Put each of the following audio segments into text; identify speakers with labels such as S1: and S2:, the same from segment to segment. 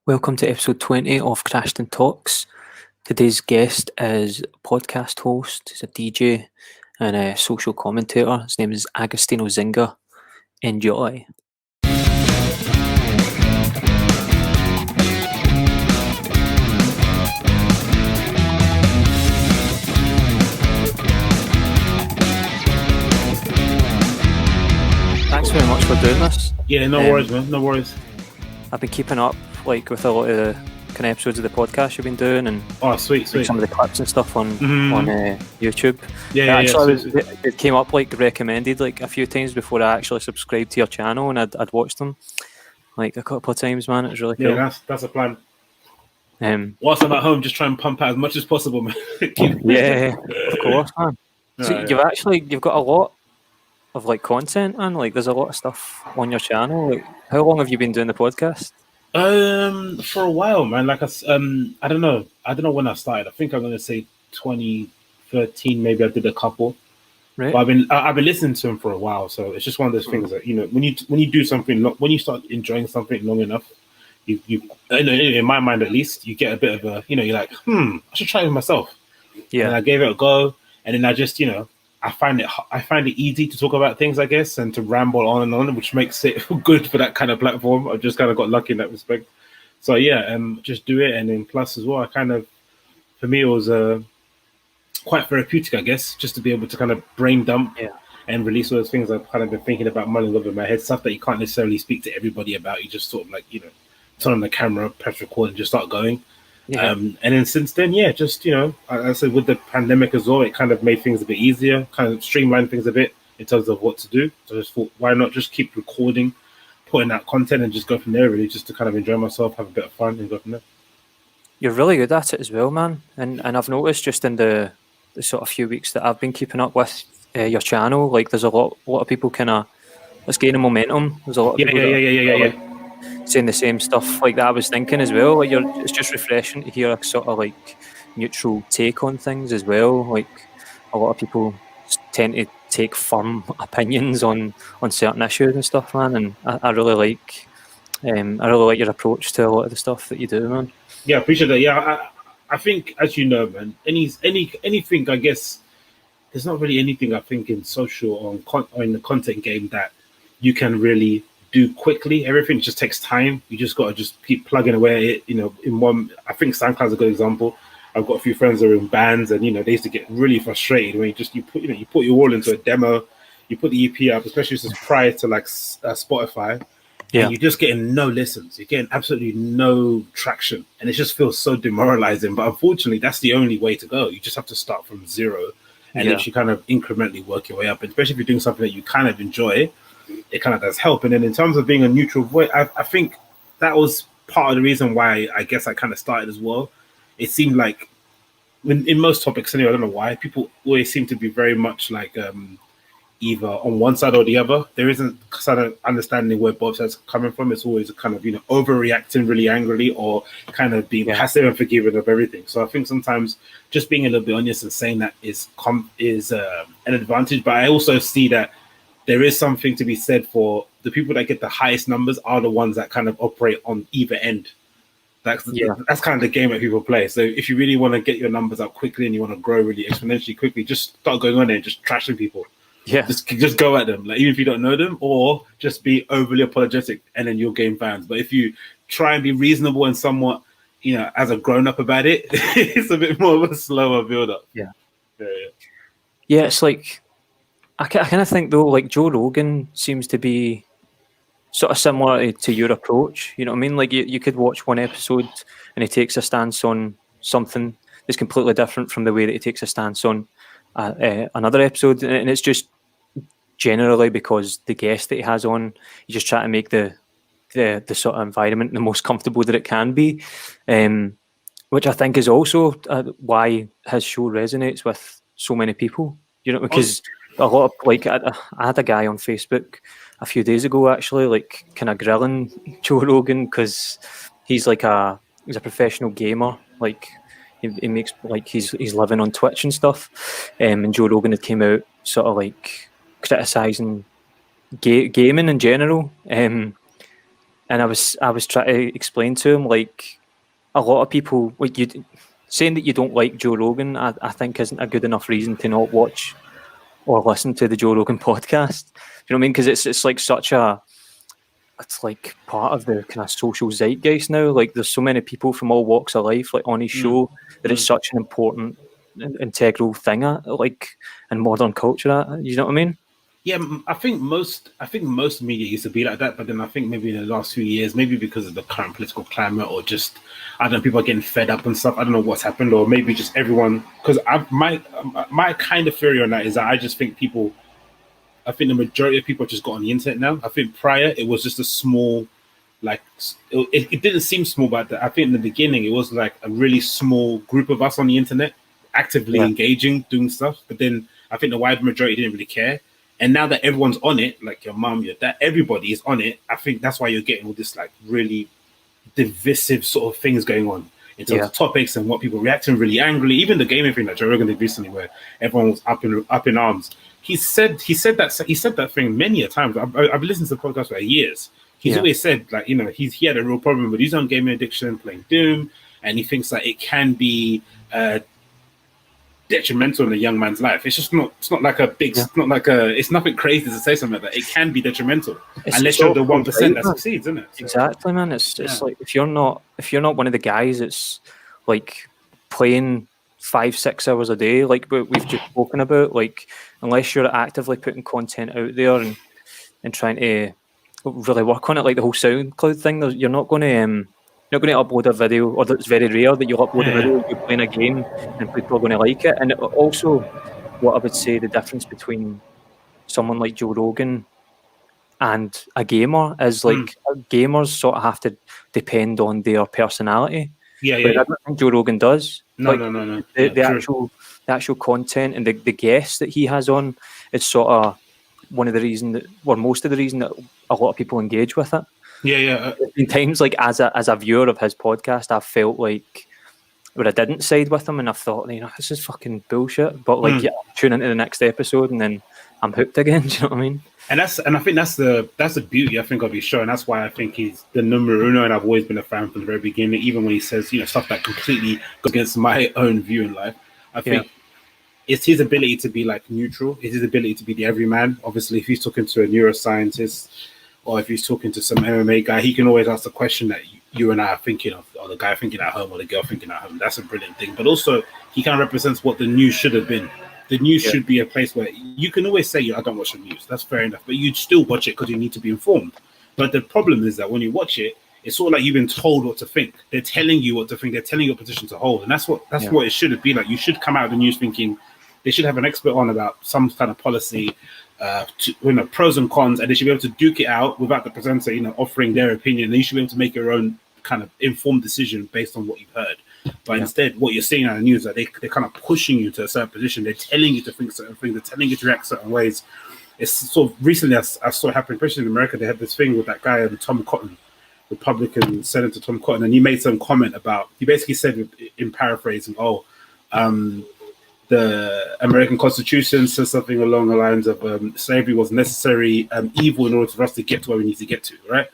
S1: Welcome to episode 20 of CRASHTON Talks. Today's guest is a podcast host, he's a DJ and a social commentator. His name is Agostinho Zinga. Enjoy. Thanks very much for doing this.
S2: Yeah, no worries, man. No worries.
S1: I've been keeping up with a lot of the kind of episodes of the podcast you've been doing, and
S2: sweet.
S1: some of the clips and stuff on YouTube.
S2: Sweet.
S1: It came up recommended a few times before I actually subscribed to your channel, and I'd watched them a couple of times, man. It was really cool.
S2: Yeah, that's a plan. Whilst I'm at home, just try and pump out as much as possible, man.
S1: Yeah, of course, man. So you've got a lot of content, man. There's a lot of stuff on your channel. How long have you been doing the podcast?
S2: For a while, man. I don't know when I started. I think I'm gonna say 2013. Maybe I did a couple.
S1: Right.
S2: But I've been listening to them for a while, so it's just one of those things that when you do something, when you start enjoying something long enough, you in my mind at least, you get a bit of a you're like, I should try it myself.
S1: Yeah.
S2: And I gave it a go, and then I just I find it easy to talk about things, I guess, and to ramble on and on, which makes it good for that kind of platform. I've just kind of got lucky in that respect. So yeah, just do it, and then plus as well, for me it was quite therapeutic, I guess, just to be able to kind of brain dump and release all those things I've kind of been thinking about, mulling over in my head, stuff that you can't necessarily speak to everybody about. You just sort of turn on the camera, press record, and just start going. Yeah. And then since then, just I said with the pandemic as well, it kind of made things a bit easier, kind of streamlined things a bit in terms of what to do. So I just thought, why not just keep recording, putting out content, and just go from there, really, just to kind of enjoy myself, have a bit of fun, and go from there.
S1: You're really good at it as well, man. And I've noticed just in the sort of few weeks that I've been keeping up with your channel, there's a lot of people it's gaining momentum. There's a lot of people saying the same stuff that I was thinking as well. It's just refreshing to hear a sort of neutral take on things as well. A lot of people tend to take firm opinions on certain issues and stuff, man. And I really like your approach to a lot of the stuff that you do, man.
S2: Yeah, I appreciate that. Yeah, I think, as you know, man, anything, I guess, there's not really anything I think in social or in the content game that you can really do quickly. Everything just takes time. You just got to just keep plugging away at it. In one, I think SoundCloud's a good example. I've got a few friends that are in bands, and they used to get really frustrated when you put your all into a demo, you put the EP up, especially since prior to Spotify. Yeah, and you're just getting no listens. You're getting absolutely no traction, and it just feels so demoralizing. But unfortunately, that's the only way to go. You just have to start from zero, and then you kind of incrementally work your way up. And especially if you're doing something that you kind of enjoy, it kind of does help. And then in terms of being a neutral voice, I think that was part of the reason why I guess I kind of started as well. It seemed like in most topics anyway, I don't know why, people always seem to be very much either on one side or the other. There isn't kind of understanding where both sides are coming from. It's always kind of overreacting really angrily, or kind of being passive and forgiving of everything. So I think sometimes just being a little bit honest and saying that is an advantage. But I also see that there is something to be said for the people that get the highest numbers are the ones that kind of operate on either end. That's kind of the game that people play. So if you really want to get your numbers up quickly and you want to grow really exponentially quickly, just start going on there and just trashing people. Yeah, just go at them, even if you don't know them, or just be overly apologetic, and then you'll gain fans. But if you try and be reasonable and somewhat, as a grown up about it, it's a bit more of a slower build up.
S1: Yeah. It's I kind of think though, Joe Rogan seems to be sort of similar to your approach. You know what I mean? You could watch one episode and he takes a stance on something that's completely different from the way that he takes a stance on another episode, and it's just generally because the guest that he has on, you just try to make the sort of environment the most comfortable that it can be, which I think is also why his show resonates with so many people. Because a lot of I had a guy on Facebook a few days ago actually, kind of grilling Joe Rogan because he's he's a professional gamer. He makes he's living on Twitch and stuff, and Joe Rogan had came out sort of criticising gaming in general, And I was trying to explain to him, like, a lot of people, like, you saying that you don't like Joe Rogan, I think isn't a good enough reason to not watch or listen to the Joe Rogan podcast. You know what I mean? Because it's like such a, it's like part of the kind of social zeitgeist now. Like, there's so many people from all walks of life, like, on his show, that it's such an important, integral thing, like, in modern culture. You know what I mean?
S2: Yeah, I think most media used to be like that, but then I think maybe in the last few years, maybe because of the current political climate, or just I don't know, people are getting fed up and stuff. I don't know what's happened, or maybe just everyone. Because my kind of theory on that is that I just think people. I think the majority of people just got on the internet now. I think prior it was just a small, like it didn't seem small, but I think in the beginning it was like a really small group of us on the internet actively engaging, doing stuff. But then I think the wide majority didn't really care. And now that everyone's on it, like your mum, your dad, everybody is on it. I think that's why you're getting all this like really divisive sort of things going on in terms of topics and what people reacting really angrily. Even the gaming thing that Joe Rogan did recently, where everyone was up in arms. He said that thing many a times. I've listened to the podcast for years. He's always said, like, you know, he had a real problem with his own gaming addiction, playing Doom, and he thinks that it can be detrimental in a young man's life. It's just not. It's not like a big. It's not like a. It's nothing crazy to say something like that. It can be detrimental unless you're the 1% that succeeds, isn't it? So,
S1: exactly, man. It's like if you're not one of the guys, it's like playing 5-6 hours a day, like we've just spoken about. Like, unless you're actively putting content out there and trying to really work on it, like the whole SoundCloud thing, you're not going to. You're not going to upload a video, or it's very rare that you'll upload a video you're playing a game and people are going to like it. And also, what I would say the difference between someone like Joe Rogan and a gamer is, like, gamers sort of have to depend on their personality.
S2: Yeah.
S1: I don't think Joe Rogan does.
S2: No.
S1: The actual content and the guests that he has on is sort of one of the reason that, or most of the reason that a lot of people engage with it.
S2: Yeah.
S1: In times, like, as a viewer of his podcast, I felt like where I didn't side with him, and I thought, you know, this is fucking bullshit. But like, tune into the next episode, and then I'm hooked again. Do you know what I mean? And
S2: I think that's the beauty, I think, of his show, and that's why I think he's the numero uno. And I've always been a fan from the very beginning, even when he says, you know, stuff that completely goes against my own view in life. I think it's his ability to be like neutral. It's his ability to be the everyman. Obviously, if he's talking to a neuroscientist, or if he's talking to some MMA guy, he can always ask the question that you and I are thinking of, or the guy thinking at home, or the girl thinking at home. That's a brilliant thing. But also, he kind of represents what the news should have been. The news should be a place where you can always say, I don't watch the news. That's fair enough. But you'd still watch it because you need to be informed. But the problem is that when you watch it, it's sort of like you've been told what to think. They're telling you what to think. They're telling you a position to hold. And that's what it should have been like. You should come out of the news thinking they should have an expert on about some kind of policy, pros and cons, and they should be able to duke it out without the presenter, offering their opinion. And you should be able to make your own kind of informed decision based on what you've heard. But instead, what you're seeing on the news is that they're kind of pushing you to a certain position. They're telling you to think certain things. They're telling you to react certain ways. It's sort of recently I saw it happen, especially in America. They had this thing with that guy, Tom Cotton, Republican Senator Tom Cotton, and he made some comment about. He basically said, in paraphrasing, the American Constitution says something along the lines of slavery was necessary evil in order for us to get to where we need to get to, right?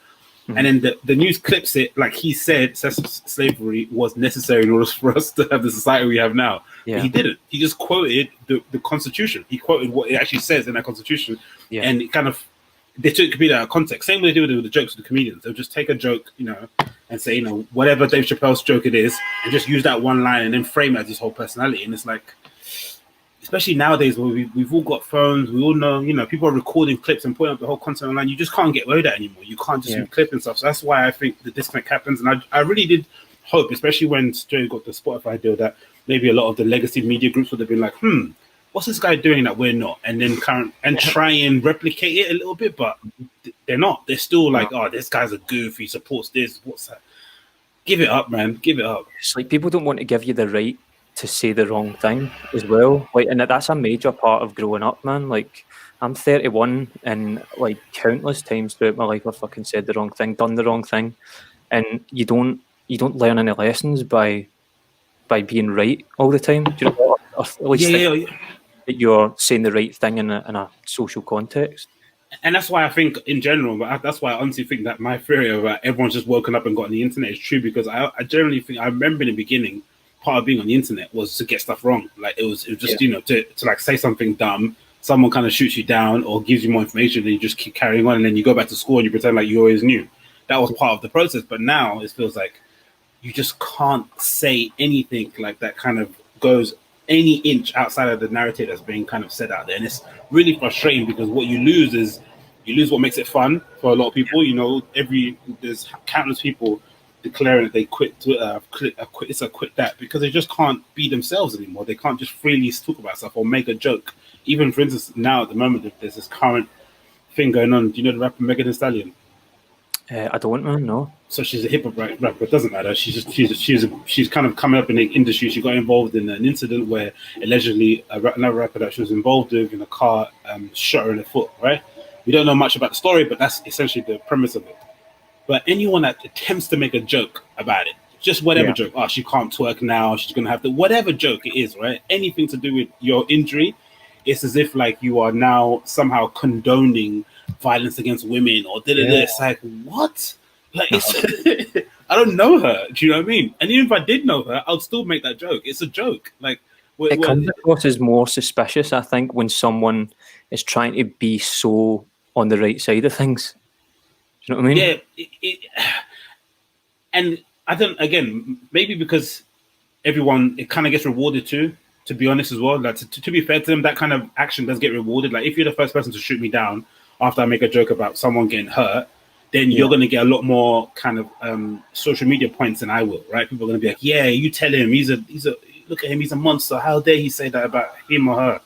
S2: Mm-hmm. And then the news clips it like he said slavery was necessary in order for us to have the society we have now. Yeah. But he didn't. He just quoted the Constitution. He quoted what it actually says in that Constitution. Yeah. And it kind of, they took it completely out of context. Same way they do with the jokes with the comedians. They'll just take a joke, and say, whatever Dave Chappelle's joke it is, and just use that one line and then frame it as his whole personality. And it's like, especially nowadays where we've all got phones, we all know, people are recording clips and putting up the whole content online. You just can't get away with that anymore. You can't just clip and stuff. So that's why I think the disconnect happens. And I really did hope, especially when Joe got the Spotify deal, that maybe a lot of the legacy media groups would have been like, what's this guy doing that we're not? And then try and replicate it a little bit, but they're not. They're still like, this guy's a goof, he supports this, what's that? Give it up, man. Give it up.
S1: It's like people don't want to give you the right to say the wrong thing as well. Like, and that's a major part of growing up, man. Like, I'm 31 and like countless times throughout my life I've fucking said the wrong thing, done the wrong thing. And you don't learn any lessons by being right all the time. Do you know what? Or at least that you're saying the right thing in a social context.
S2: And that's why I think, in general, that's why I honestly think that my theory of everyone's just woken up and got on the internet is true, because I generally think, I remember in the beginning, part of being on the internet was to get stuff wrong. Like it was just, to like say something dumb, someone kind of shoots you down or gives you more information, and you just keep carrying on, and then you go back to school and you pretend like you always knew. That was part of the process. But now it feels like you just can't say anything like that kind of goes any inch outside of the narrative that's being kind of said out there. And it's really frustrating, because what you lose is what makes it fun for a lot of people. There's countless people declaring that they quit Twitter, quit that, because they just can't be themselves anymore. They can't just freely talk about stuff or make a joke. Even, for instance, now at the moment, there's this current thing going on. Do you know the rapper Megan Thee Stallion?
S1: I don't know, no.
S2: So she's a hip hop rapper. It doesn't matter. She's kind of coming up in the industry. She got involved in an incident where allegedly another rapper that she was involved with in a car shot her in the foot. Right? We don't know much about the story, but that's essentially the premise of it. But anyone that attempts to make a joke about it, just whatever joke, she can't twerk now, she's gonna have to, whatever joke it is, right? Anything to do with your injury, it's as if like you are now somehow condoning violence against women or It's like, what? Like, it's I don't know her. Do you know what I mean? And even if I did know her, I'd still make that joke. It's a joke. Like,
S1: it comes across as more suspicious, I think, when someone is trying to be so on the right side of things. Do you know what I mean?
S2: Yeah. And I don't. Again, maybe because everyone, it kind of gets rewarded too. To be honest, as well, like to be fair to them, that kind of action does get rewarded. Like if you're the first person to shoot me down after I make a joke about someone getting hurt, then you're going to get a lot more kind of social media points than I will, right? People are going to be like, yeah, you tell him he's a look at him, he's a monster. How dare he say that about him or her?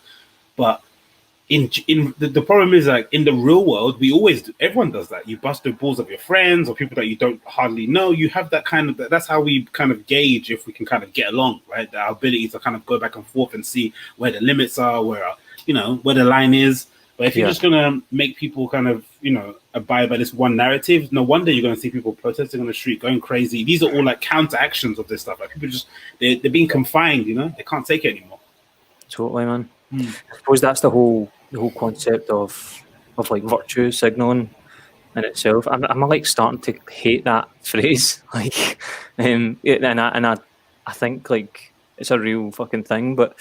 S2: But the problem is, like, in the real world, everyone does that. You bust the balls of your friends or people that you don't hardly know. You have that kind of, that's how we kind of gauge if we can kind of get along, right? Our ability to kind of go back and forth and see where the limits are, where the line is. But if you're just gonna make people kind of, abide by this one narrative, no wonder you're gonna see people protesting on the street, going crazy. These are all like counter actions of this stuff. Like people they're being confined, they can't take it anymore.
S1: Totally, man. I suppose that's the whole concept of like virtue signaling in itself. I'm like starting to hate that phrase. Like, and I think like it's a real fucking thing, but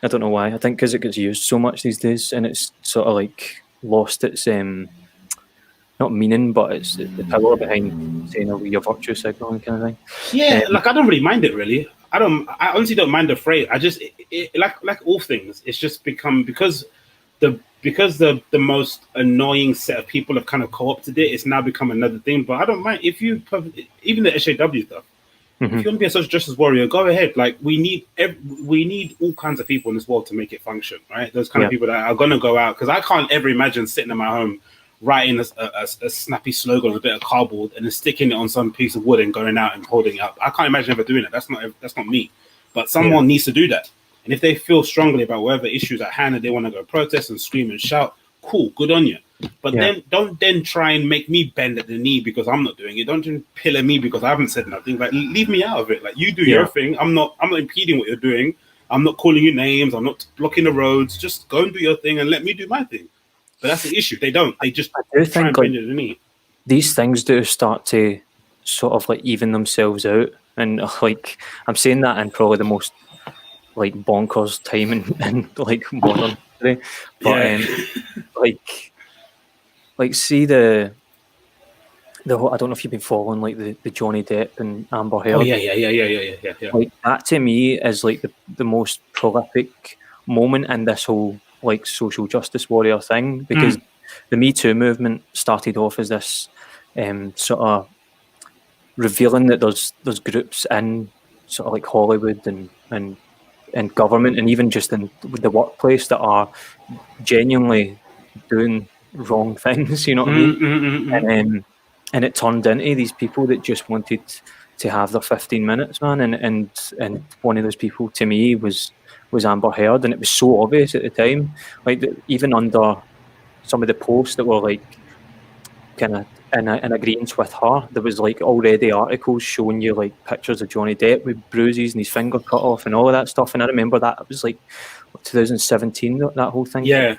S1: I don't know why. I think because it gets used so much these days, and it's sort of like lost its not meaning, but it's the power behind saying a virtue signaling kind of thing.
S2: Yeah, like I don't really mind it really. I honestly don't mind the phrase. I just like all things, it's just become because the most annoying set of people have kind of co-opted it. It's now become another thing. But I don't mind if you even the SAW stuff. If you want to be a social justice warrior, go ahead. Like we need all kinds of people in this world to make it function, right? Those kind of people that are gonna go out, because I can't ever imagine sitting in my home writing a snappy slogan on a bit of cardboard and then sticking it on some piece of wood and going out and holding it up. I can't imagine ever doing it. That's not me. But someone needs to do that. And if they feel strongly about whatever issues at hand and they want to go protest and scream and shout, cool, good on you. But then don't try and make me bend at the knee because I'm not doing it. Don't pillar me because I haven't said nothing. Like, leave me out of it. Like, you do your thing. I'm not impeding what you're doing. I'm not calling you names. I'm not blocking the roads. Just go and do your thing and let me do my thing. But that's the issue. They don't. They just try and bend at the knee.
S1: These things do start to sort of like even themselves out. And like, I'm saying that in probably the most like bonkers time in like modern history. But like see the whole, I don't know if you've been following like the Johnny Depp and Amber Heard.
S2: Oh yeah.
S1: Like that to me is like the most prolific moment in this whole like social justice warrior thing, because the Me Too movement started off as this sort of revealing that there's groups in sort of like Hollywood and government and even just in the workplace that are genuinely doing wrong things, you know what I mean? And it turned into these people that just wanted to have their 15 minutes, man. And one of those people to me was Amber Heard, and it was so obvious at the time. Like even under some of the posts that were like kind of in agreement with her, there was like already articles showing you like pictures of Johnny Depp with bruises and his finger cut off and all of that stuff. And I remember that it was like 2017, that whole thing.
S2: Yeah.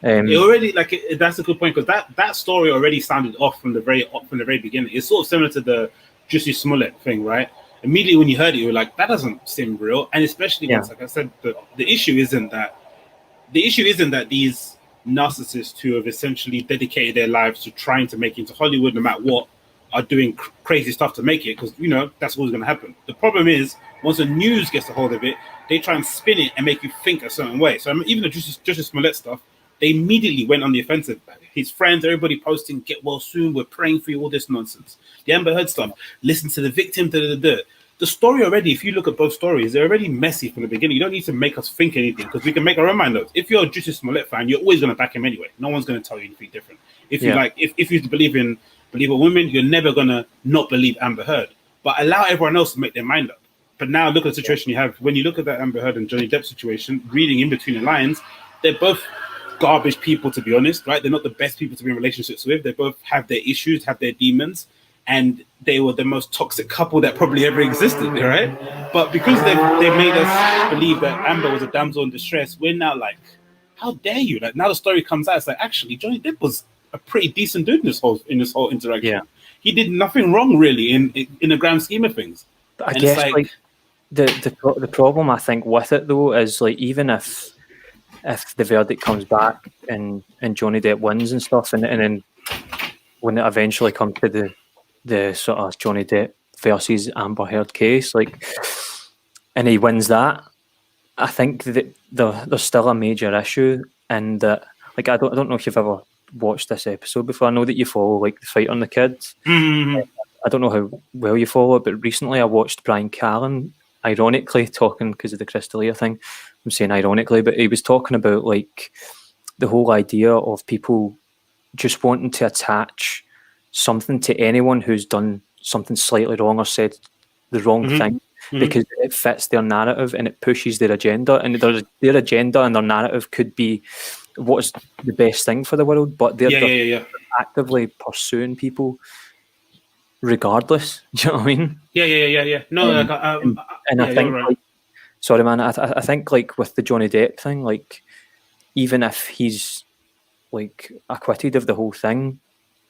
S2: It already that's a good point, because that story already sounded off from the very beginning. It's sort of similar to the Jussie Smollett thing, right? Immediately when you heard it, you were like, that doesn't seem real. And especially once, like I said, the issue isn't that these narcissists who have essentially dedicated their lives to trying to make it into Hollywood, no matter what, are doing crazy stuff to make it, because that's always going to happen. The problem is, once the news gets a hold of it, they try and spin it and make you think a certain way. So even the Jussie Smollett stuff, they immediately went on the offensive. His friends, everybody posting, "Get well soon. We're praying for you." All this nonsense. The Amber Heard stuff. Listen to the victim. The story already. If you look at both stories, they're already messy from the beginning. You don't need to make us think anything, because we can make our own mind up. If you're a Jussie Smollett fan, you're always going to back him anyway. No one's going to tell you anything different. If you believe a woman, you're never going to not believe Amber Heard. But allow everyone else to make their mind up. But now look at the situation you have. When you look at that Amber Heard and Johnny Depp situation, reading in between the lines, they're both garbage people, to be honest, right? They're not the best people to be in relationships with. They both have their issues, have their demons, and they were the most toxic couple that probably ever existed, right? But because they made us believe that Amber was a damsel in distress, we're now like, how dare you? Like, now the story comes out, it's like, actually, Johnny Depp was a pretty decent dude in this whole interaction. Yeah. He did nothing wrong, really, in the grand scheme of things.
S1: But I guess like the problem I think with it though is, like, even if the verdict comes back and Johnny Depp wins and stuff, and then when it eventually comes to the sort of Johnny Depp versus Amber Heard case, like, and he wins that, I think that there's still a major issue, and that, like, I don't know if you've ever watched this episode before. I know that you follow, like, the fight on the kids.
S2: Mm-hmm.
S1: I don't know how well you follow it, but recently I watched Brian Callen, ironically, talking because of the Crystalia thing. I'm saying ironically, but he was talking about, like, the whole idea of people just wanting to attach something to anyone who's done something slightly wrong or said the wrong thing, because it fits their narrative and it pushes their agenda, and their agenda and their narrative could be what's the best thing for the world, but they're actively pursuing people regardless. Do you know what I mean?
S2: Yeah. No,
S1: and I think, right. Like, sorry, man. I think, like, with the Johnny Depp thing, like, even if he's, like, acquitted of the whole thing,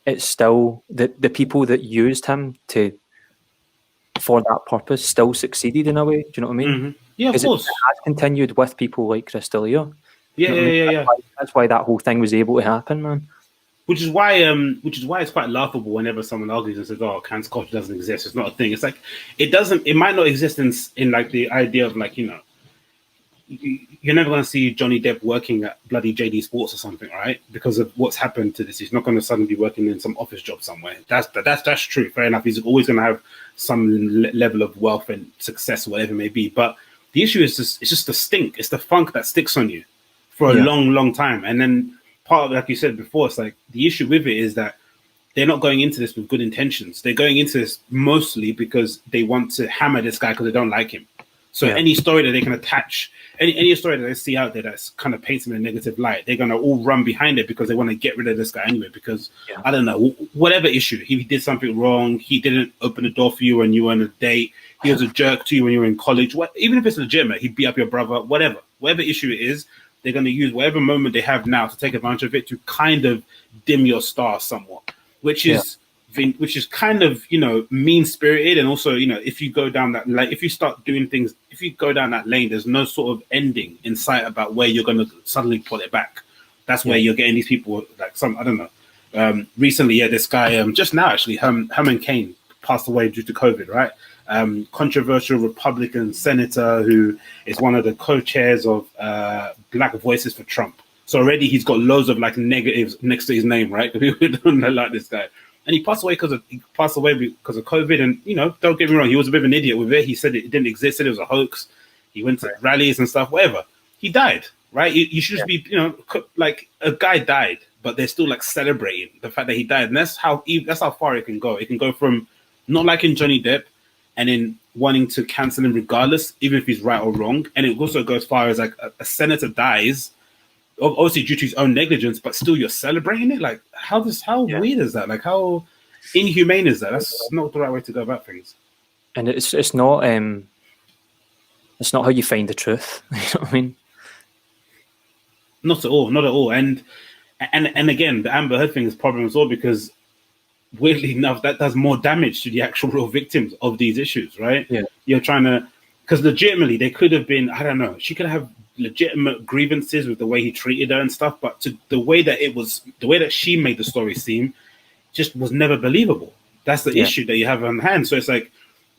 S1: it's still the people that used him for that purpose still succeeded in a way. Do you know what I mean?
S2: Mm-hmm. Yeah, of course.
S1: It has continued with people like Crystalia.
S2: Yeah.
S1: That's why that whole thing was able to happen, man.
S2: Which is why it's quite laughable whenever someone argues and says, "Oh, cancel culture doesn't exist. It's not a thing." It's like, it might not exist in like the idea of, like, you're never going to see Johnny Depp working at bloody JD Sports or something, right? Because of what's happened to this. He's not going to suddenly be working in some office job somewhere. That's true. Fair enough. He's always going to have some level of wealth and success, or whatever it may be. But the issue is it's just the stink. It's the funk that sticks on you for a long, long time. And then part of, like you said before, it's like the issue with it is that they're not going into this with good intentions. They're going into this mostly because they want to hammer this guy because they don't like him. So any story that they can attach, any story that they see out there that's kind of paints him in a negative light, they're going to all run behind it because they want to get rid of this guy anyway. Because, I don't know, whatever issue, if he did something wrong, he didn't open the door for you when you were on a date, he was a jerk to you when you were in college, even if it's legitimate, he beat up your brother, whatever issue it is, they're going to use whatever moment they have now to take advantage of it to kind of dim your star somewhat, which is kind of, mean-spirited. And also, if you go down that, like, if you start doing things, if you go down that lane, there's no sort of ending in sight about where you're going to suddenly pull it back. That's where you're getting these people, like, I don't know. Recently, this guy, just now actually, Herman Cain passed away due to COVID, right? Controversial Republican senator who is one of the co-chairs of Black Voices for Trump. So already he's got loads of, like, negatives next to his name, right? People don't like this guy. And he passed away because of COVID. And, don't get me wrong, he was a bit of an idiot with it. He said it didn't exist, said it was a hoax. He went to rallies and stuff, whatever. He died, right? You should just be, like, a guy died, but they're still, like, celebrating the fact that he died. And that's how far it can go. It can go from not liking Johnny Depp and then wanting to cancel him regardless, even if he's right or wrong. And it also goes as far as, like, a senator dies, obviously due to his own negligence, but still you're celebrating it. Like, how weird is that? Like, how inhumane is that? That's not the right way to go about things.
S1: And it's not how you find the truth. You know what I mean?
S2: Not at all, not at all. And again, the Amber Heard thing is a problem as well, because weirdly enough, that does more damage to the actual real victims of these issues, right?
S1: Yeah.
S2: You're trying to, because legitimately they could have been, I don't know, she could have legitimate grievances with the way he treated her and stuff, but the way that she made the story seem just was never believable. That's the issue that you have on hand. So it's like,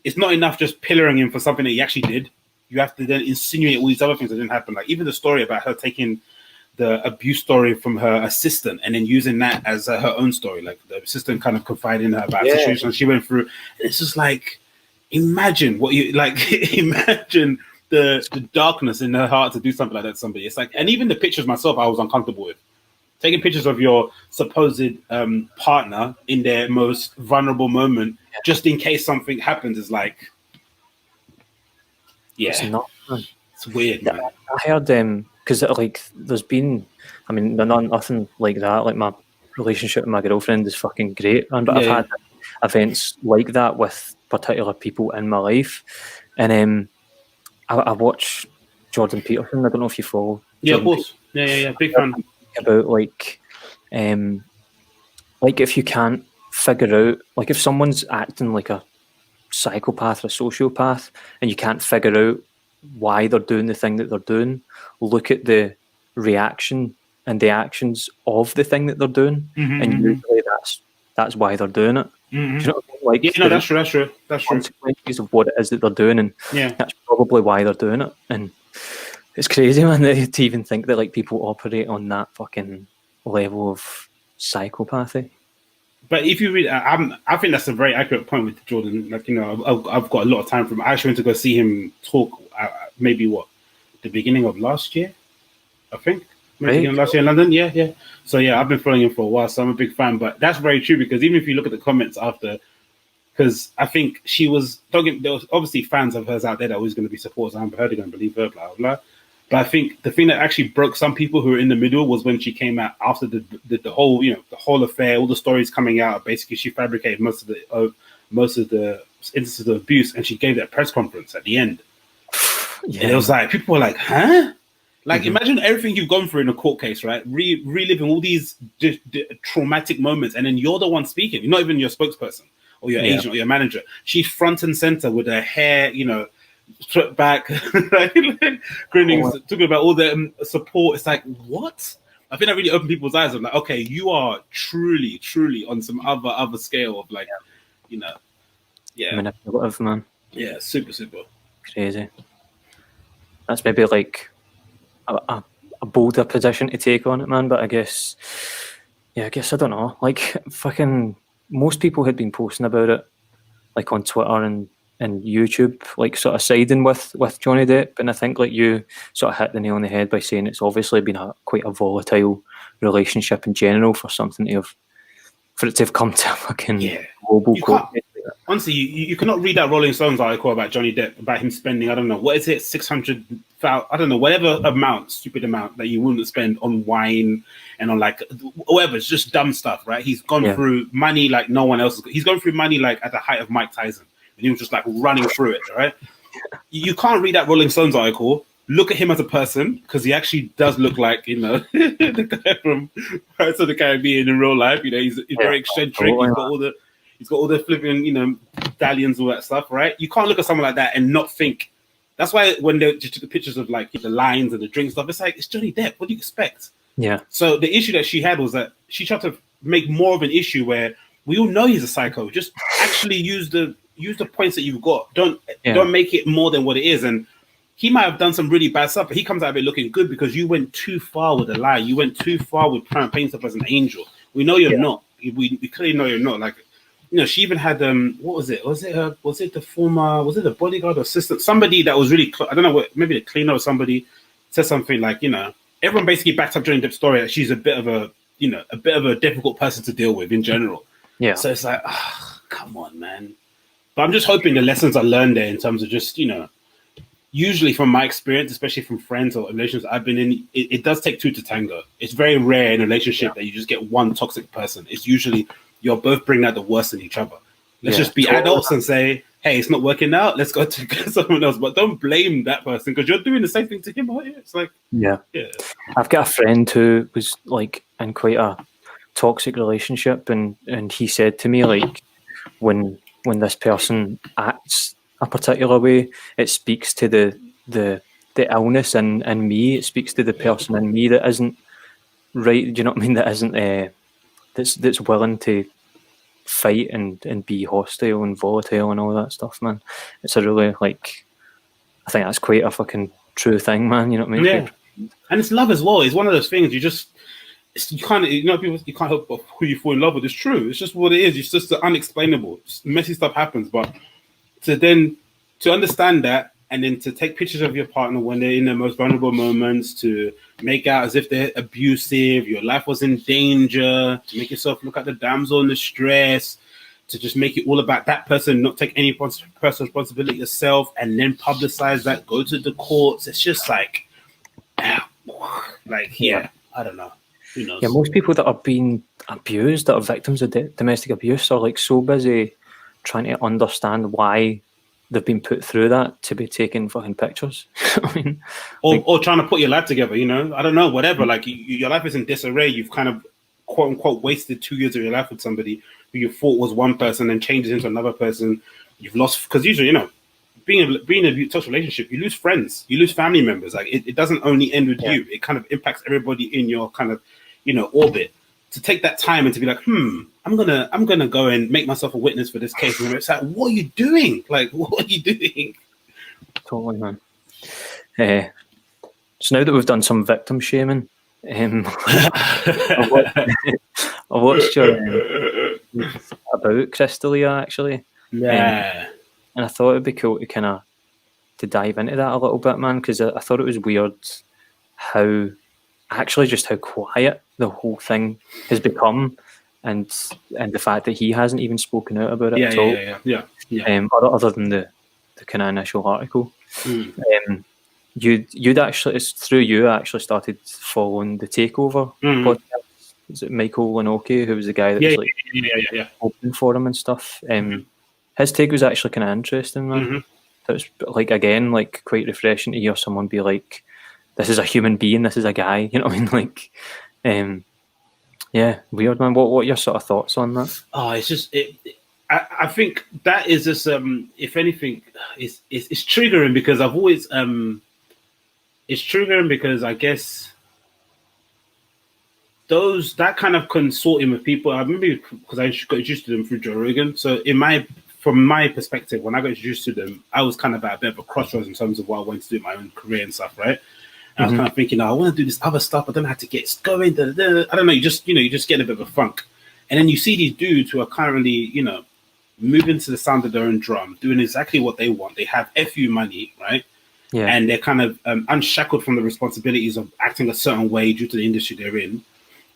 S2: it's not enough just pillaring him for something that he actually did. You have to then insinuate all these other things that didn't happen. Like even the story about her taking the abuse story from her assistant and then using that as her own story. Like the assistant kind of confided in her about situations she went through. And it's just like, imagine what you like. Imagine the darkness in her heart to do something like that to somebody. It's like, and even the pictures myself, I was uncomfortable with. Taking pictures of your supposed partner in their most vulnerable moment, just in case something happens, is like,
S1: it's not.
S2: It's weird, man.
S1: I heard because like there's been, I mean, nothing like that. Like my relationship with my girlfriend is fucking great, but I've had events like that with particular people in my life, and I watch Jordan Peterson. I don't know if you follow.
S2: Yeah, of course. Yeah. Big fan.
S1: About like if you can't figure out, like if someone's acting like a psychopath or a sociopath and you can't figure out why they're doing the thing that they're doing, look at the reaction and the actions of the thing that they're doing, and usually that's why they're doing it. Do you know what I mean? Like,
S2: that's true.
S1: Consequences of what it is that they're doing, and that's probably why they're doing it. And it's crazy, man, to even think that like people operate on that fucking level of psychopathy.
S2: But if you read, I think that's a very accurate point with Jordan. Like, you know, I've got a lot of time from. I actually went to go see him talk. Maybe the beginning of last year, I think. Maybe beginning of last year in London. Yeah. So yeah, I've been following him for a while, so I'm a big fan. But that's very true, because even if you look at the comments after, because I think there was obviously fans of hers out there that was going to be supporters. Amber Heard, going to believe her, blah blah blah. But I think the thing that actually broke some people who were in the middle was when she came out after the whole, you know, the whole affair, all the stories coming out. Basically, she fabricated most of the instances of abuse, and she gave that press conference at the end. Yeah. And it was like, people were like, huh? Like, imagine everything you've gone through in a court case, right? Reliving all these traumatic moments, and then you're the one speaking. You're not even your spokesperson or your agent or your manager. She's front and center with her hair, you know, stripped back, grinning, talking about all the support. It's like, what? I think that really opened people's eyes. I'm like, okay, you are truly on some other scale of like, you know,
S1: manipulative, man.
S2: Yeah, super
S1: crazy. That's maybe like a bolder position to take on it, man. But I guess I don't know. Like fucking most people had been posting about it, like on Twitter and YouTube, like sort of siding with Johnny Depp, and I think like you sort of hit the nail on the head by saying it's obviously been quite a volatile relationship in general for it to have come to a fucking global court.
S2: Honestly, you cannot read that Rolling Stones article about Johnny Depp, about him spending, I don't know, what is it, 600,000, I don't know, whatever stupid amount that you wouldn't spend on wine and on like, whatever, it's just dumb stuff, right? He's gone through money like no one else. He's gone through money like at the height of Mike Tyson. And he was just like running through it, right? You can't read that Rolling Stones article, look at him as a person, because he actually does look like, you know, the guy from Pirates of the Caribbean in real life. You know, he's very eccentric. He's got all the flipping, you know, medallions, all that stuff, right? You can't look at someone like that and not think. That's why when they just took the pictures of like the lines and the drink stuff, it's like, it's Johnny Depp. What do you expect? Yeah. So the issue that she had was that she tried to make more of an issue where we all know he's a psycho. Just actually use the points that you've got. Don't make it more than what it is. And he might have done some really bad stuff, but he comes out of it looking good because you went too far with the lie. You went too far with trying to paint yourself as an angel. We know you're not. We clearly know you're not. Like, you know, she even had what was it? Was it the bodyguard or assistant? Somebody that was really I don't know what, maybe the cleaner or somebody said something like, you know, everyone basically backed up Johnny Depp's story that she's a bit of a difficult person to deal with in general. Yeah. So it's like, come on, man. But I'm just hoping the lessons are learned there in terms of just, you know, usually from my experience, especially from friends or relations I've been in, it does take two to tango. It's very rare in a relationship that you just get one toxic person. It's usually you're both bringing out the worst in each other. Let's just be adults and say, hey, it's not working out, let's go to someone else. But don't blame that person because you're doing the same thing to him, aren't you? It's like,
S1: yeah.
S2: yeah.
S1: I've got a friend who was like in quite a toxic relationship, and he said to me, like, when this person acts a particular way, it speaks to the illness in me. It speaks to the person in me that isn't right. Do you know what I mean? That isn't that's willing to fight and be hostile and volatile and all that stuff, man. It's a really, like, I think that's quite a fucking true thing, man. You know what I mean?
S2: Yeah. And it's love as well. It's one of those things you can't, people, you can't help but who you fall in love with. It's true. It's just what it is. It's just the unexplainable. Just messy stuff happens, but to understand that, and then to take pictures of your partner when they're in their most vulnerable moments, to make out as if they're abusive, your life was in danger, to make yourself look at the damsel in distress, to just make it all about that person, not take any personal responsibility yourself, and then publicize that, go to the courts. It's just like, I don't know. Who knows?
S1: Yeah, most people that are being abused, that are victims of domestic abuse, are like so busy trying to understand why they've been put through that to be taking fucking pictures. I mean,
S2: or trying to put your life together, you know? I don't know, whatever. Like, your life is in disarray. You've kind of, quote unquote, wasted 2 years of your life with somebody who you thought was one person and changes into another person. You've lost, because usually, you know, being in a tough relationship, you lose friends, you lose family members. Like, it doesn't only end with you. It kind of impacts everybody in your kind of, you know, orbit. To take that time and to be like, I'm gonna go and make myself a witness for this case. And it's like, what are you doing? Like, what are you doing?
S1: Totally, man. So now that we've done some victim shaming, I watched your about Crystalia, actually.
S2: Yeah.
S1: And I thought it'd be cool to kind of to dive into that a little bit, man, because I thought it was weird how quiet the whole thing has become, and the fact that he hasn't even spoken out about it at all. Other than the kind of initial article. You'd actually, it's through you I actually started following the Takeover podcast. Is it Michael Linoke, who was the guy that was open for him and stuff? His take was actually kind of interesting, man. So it's like, again, like, quite refreshing to hear someone be like, this is a human being, this is a guy, you know what I mean? Like, weird, man. What are your sort of thoughts on that?
S2: Oh, it's just, I think that is just, if anything, it's triggering, because I've always, it's triggering because I guess that kind of consortium of people, I remember because I got introduced to them through Joe Rogan. So from my perspective, when I got introduced to them, I was kind of at a bit of a crossroads in terms of what I wanted to do in my own career and stuff, right? I was kind of thinking, I want to do this other stuff, but I don't know how to get going. I don't know. You just get in a bit of a funk. And then you see these dudes who are currently, you know, moving to the sound of their own drum, doing exactly what they want. They have FU money, right? Yeah. And they're kind of unshackled from the responsibilities of acting a certain way due to the industry they're in.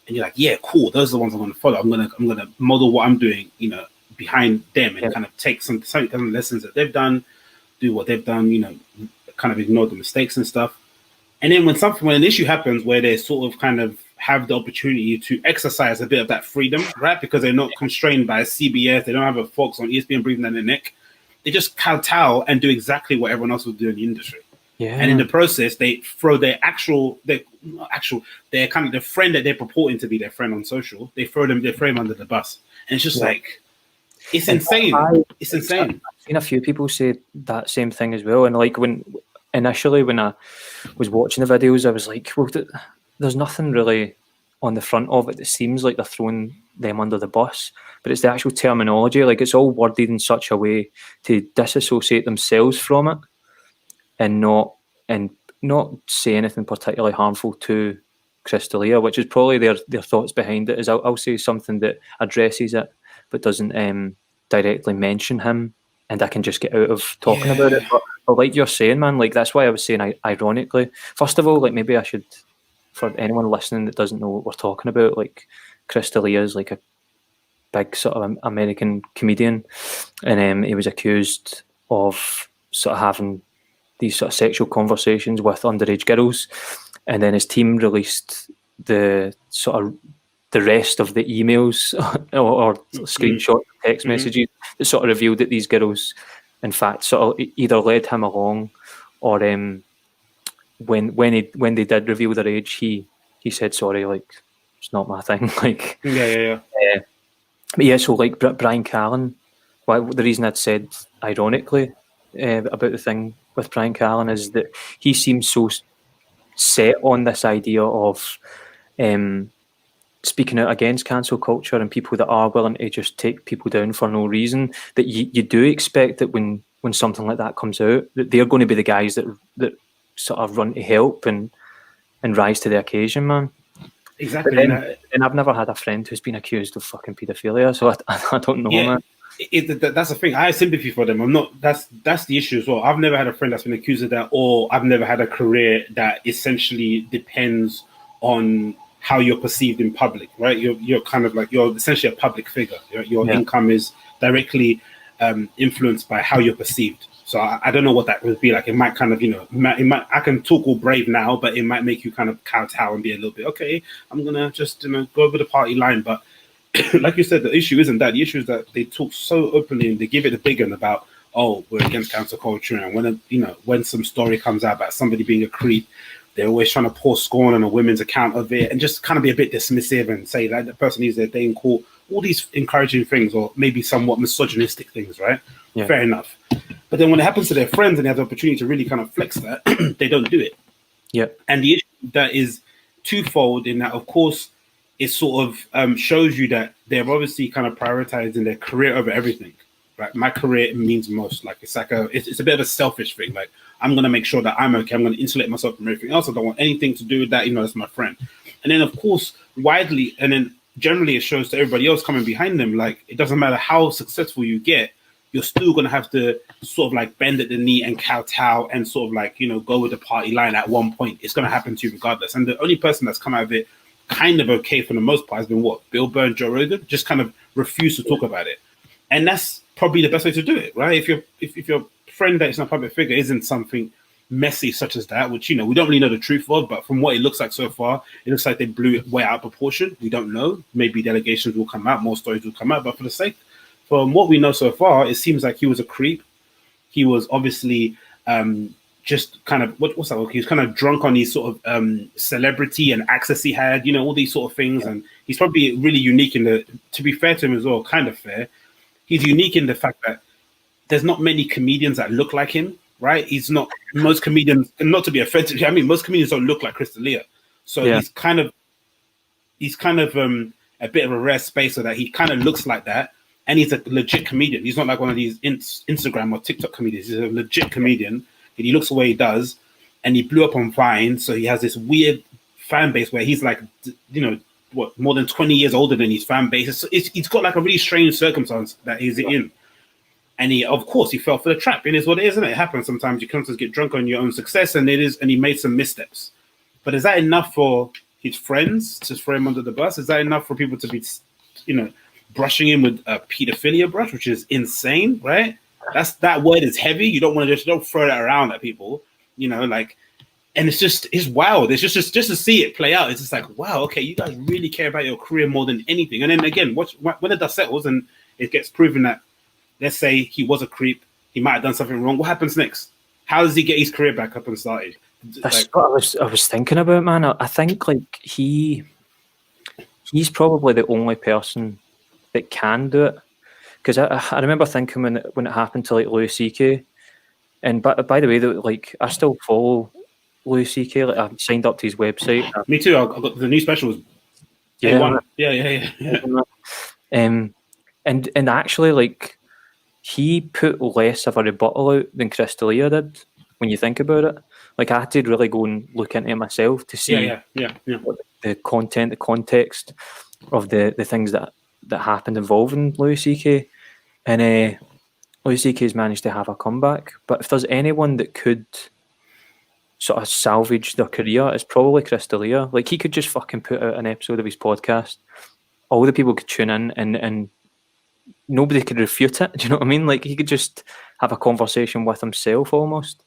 S2: And you're like, yeah, cool. Those are the ones I'm going to follow. I'm going to model what I'm doing, you know, behind them, and kind of take some lessons that they've done, do what they've done, you know, kind of ignore the mistakes and stuff. And then when an issue happens where they sort of kind of have the opportunity to exercise a bit of that freedom, right? Because they're not constrained by CBS, they don't have a Fox on ESPN breathing down their neck. They just kowtow and do exactly what everyone else would do in the industry. Yeah. And in the process, they throw their kind of the friend that they're purporting to be their friend on social. They throw him under the bus, and it's just like, it's insane. It's insane.
S1: I've seen a few people say that same thing as well. And like, initially when I was watching the videos, I was like, well, there's nothing really on the front of it that seems like they're throwing them under the bus, but it's the actual terminology. Like, it's all worded in such a way to disassociate themselves from it, and not say anything particularly harmful to Crystalia, which is probably their thoughts behind it. Is I'll say something that addresses it but doesn't directly mention him, and I can just get out of talking about it. But like you're saying, man, like, that's why I was saying, ironically, first of all, like, maybe I should, for anyone listening that doesn't know what we're talking about, like, Crystalia is like a big sort of American comedian, and he was accused of sort of having these sort of sexual conversations with underage girls, and then his team released the rest of the emails or screenshot text messages that sort of revealed that these girls in fact, sort of either led him along, or when they did reveal their age, he said sorry, like it's not my thing. Like but yeah, so like Brian Callen, the reason I'd said ironically about the thing with Brian Callen is that he seems so set on this idea of speaking out against cancel culture and people that are willing to just take people down for no reason, that you do expect that when something like that comes out, that they're going to be the guys that sort of run to help and rise to the occasion, man.
S2: Exactly.
S1: And I've never had a friend who's been accused of fucking paedophilia, so I don't know, man.
S2: That's the thing. I have sympathy for them. I'm not. That's the issue as well. I've never had a friend that's been accused of that, or I've never had a career that essentially depends on how you're perceived in public, right? You're kind of like, you're essentially a public figure. Your income is directly influenced by how you're perceived. So I don't know what that would be like. It might kind of, it might, I can talk all brave now, but it might make you kind of kowtow and be a little bit, okay, I'm going to just, go over the party line. But like you said, the issue isn't that. The issue is that they talk so openly and they give it a big one about, oh, we're against cancel culture. And when some story comes out about somebody being a creep, they're always trying to pour scorn on a women's account of it and just kind of be a bit dismissive and say that the person needs their day in court. All these encouraging things, or maybe somewhat misogynistic things, right? Yeah. Fair enough. But then when it happens to their friends and they have the opportunity to really kind of flex that, they don't do it.
S1: Yeah.
S2: And the issue that is twofold in that, of course, it sort of shows you that they're obviously kind of prioritizing their career over everything. Right? My career means most. Like it's a bit of a selfish thing. Like I'm going to make sure that I'm okay. I'm going to insulate myself from everything else. I don't want anything to do with that. That's my friend. And then, of course, widely, and then generally it shows to everybody else coming behind them, like it doesn't matter how successful you get, you're still going to have to sort of like bend at the knee and kowtow and sort of like, go with the party line at one point. It's going to happen to you regardless. And the only person that's come out of it kind of okay for the most part has been what? Bill Burr and Joe Rogan, just kind of refuse to talk about it. And that's probably the best way to do it, right? If your friend that is not a public figure isn't something messy such as that, which, we don't really know the truth of, but from what it looks like so far, it looks like they blew it way out of proportion. We don't know. Maybe the allegations will come out, more stories will come out, but from what we know so far, it seems like he was a creep. He was obviously just kind of, what's that? He was kind of drunk on these sort of celebrity and access he had, all these sort of things. And he's probably really unique to be fair to him as well, kind of fair. He's unique in the fact that there's not many comedians that look like him, right? Most comedians, and not to be offensive, most comedians don't look like Chris D'Elia. So he's kind of a bit of a rare space so that he kind of looks like that. And he's a legit comedian. He's not like one of these Instagram or TikTok comedians. He's a legit comedian. And he looks the way he does. And he blew up on Vine. So he has this weird fan base where he's like, more than 20 years older than his fan base. He's got like a really strange circumstance that he's in. And he fell for the trap. It is what it is, isn't it? It happens sometimes. You can't just get drunk on your own success. And he made some missteps. But is that enough for his friends to throw him under the bus? Is that enough for people to be, brushing him with a pedophilia brush, which is insane, right? That word is heavy. You don't want to don't throw that around at people, and it's wild. It's just to see it play out. It's just like, wow, okay, you guys really care about your career more than anything. And then again, when the dust settles and it gets proven that, let's say he was a creep, he might have done something wrong. What happens next? How does he get his career back up and started?
S1: That's what I was thinking about, man. I think like he's probably the only person that can do it, because I remember thinking when it happened to like Louis C.K. and by the way, like I still follow Louis C.K. Like I signed up to his website.
S2: Me too. I got the new specials.
S1: Yeah. And actually, like he put less of a rebuttal out than Chris D'Elia did. When you think about it, like I had to really go and look into it myself to see the content, the context of the things that happened involving Louis C.K. And Louis C.K.'s managed to have a comeback. But if there's anyone that could sort of salvage their career, it's probably Chris D'Elia. Like he could just fucking put out an episode of his podcast. All the people could tune in and nobody could refute it. Do you know what I mean? Like he could just have a conversation with himself almost.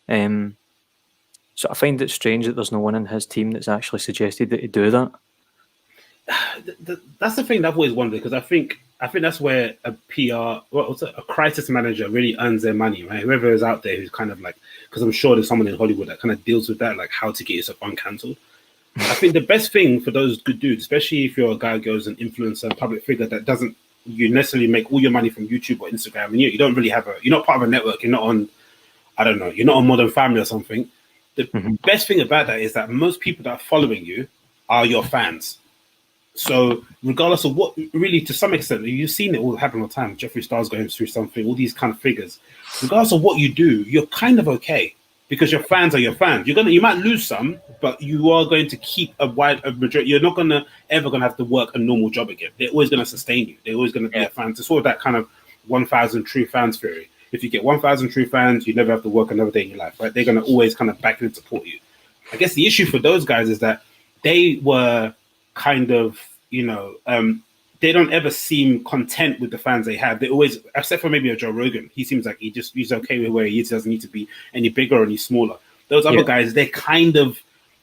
S1: So I find it strange that there's no one in his team that's actually suggested that he do that.
S2: That's the thing that I've always wondered, because I think I think that's where a PR, what's it, a crisis manager really earns their money, right? Whoever is out there who's kind of like, because I'm sure there's someone in Hollywood that kind of deals with that, like how to get yourself uncancelled. I think the best thing for those good dudes, especially if you're a guy who goes an influencer, public figure that doesn't you necessarily make all your money from YouTube or Instagram, and you don't really have you're not part of a network, you're not on, I don't know, you're not on Modern Family or something. The best thing about that is that most people that are following you are your fans. So regardless of what, really, to some extent, you've seen it all happen all the time. Jeffree Star's going through something, all these kind of figures. Regardless of what you do, you're kind of okay because your fans are your fans. You might lose some, but you are going to keep a majority. You're not ever gonna have to work a normal job again. They're always gonna sustain you. They're always gonna be your fans. It's sort of that kind of 1,000 true fans theory. If you get 1,000 true fans, you never have to work another day in your life, right? They're gonna always kind of back and support you. I guess the issue for those guys is that they were kind of, they don't ever seem content with the fans they have. They always, except for maybe a Joe Rogan, he seems like he's okay with where he is. He doesn't need to be any bigger or any smaller. Those other guys, they kind of,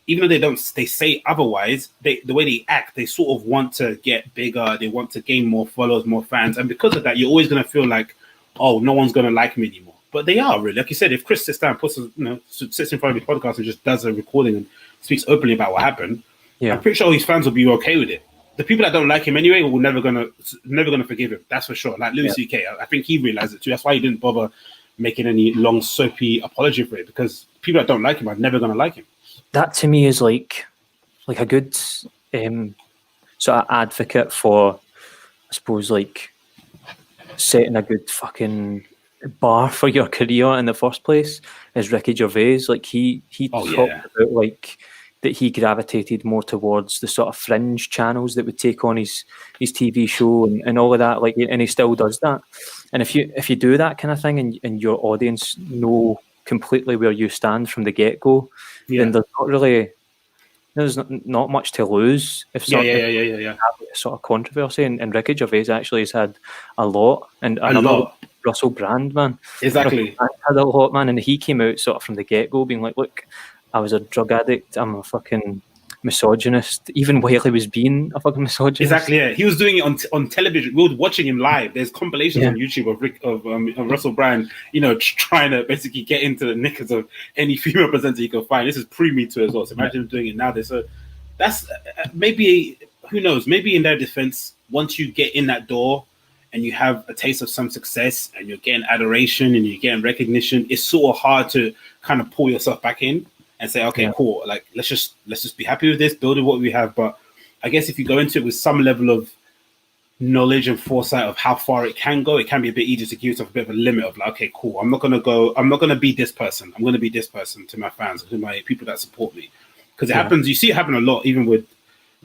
S2: even though they say otherwise, the way they act, they sort of want to get bigger. They want to gain more followers, more fans. And because of that, you're always going to feel like, oh, no one's going to like me anymore. But they are really, like you said, if Chris sits down, sits in front of his podcast and just does a recording and speaks openly about what happened, I'm pretty sure his fans will be okay with it. The people that don't like him anyway will never gonna forgive him. That's for sure. Like Louis C.K., I think he realized it too. That's why he didn't bother making any long soapy apology for it, because people that don't like him are never gonna like him.
S1: That to me is like a good sort of advocate for, I suppose, like setting a good fucking bar for your career in the first place. Is Ricky Gervais. Like he talked about like that he gravitated more towards the sort of fringe channels that would take on his TV show and all of that, like, and he still does that. And if you do that kind of thing and your audience know completely where you stand from the get-go, then there's not much to lose if have a sort of controversy. And Ricky Gervais actually has had a lot, and Russell Brand, man.
S2: Exactly.
S1: Had a lot, man, and he came out sort of from the get-go being like, look, I was a drug addict, I'm a fucking misogynist, even while he was being a fucking misogynist.
S2: Exactly, yeah. He was doing it on television. We were watching him live. There's compilations on YouTube of Russell Brand, trying to basically get into the knickers of any female presenter you can find. This is pre-Me Too as well, so imagine him doing it now. That's maybe, who knows, maybe in their defense, once you get in that door and you have a taste of some success and you're getting adoration and you're getting recognition, it's sort of hard to kind of pull yourself back in and say, okay, cool, like let's just be happy with this, build with what we have. But I guess if you go into it with some level of knowledge and foresight of how far it can go, it can be a bit easier to give yourself a bit of a limit of like, okay, cool, I'm not gonna be this person. I'm gonna be this person to my fans, to my people that support me. Because it happens, you see it happen a lot, even with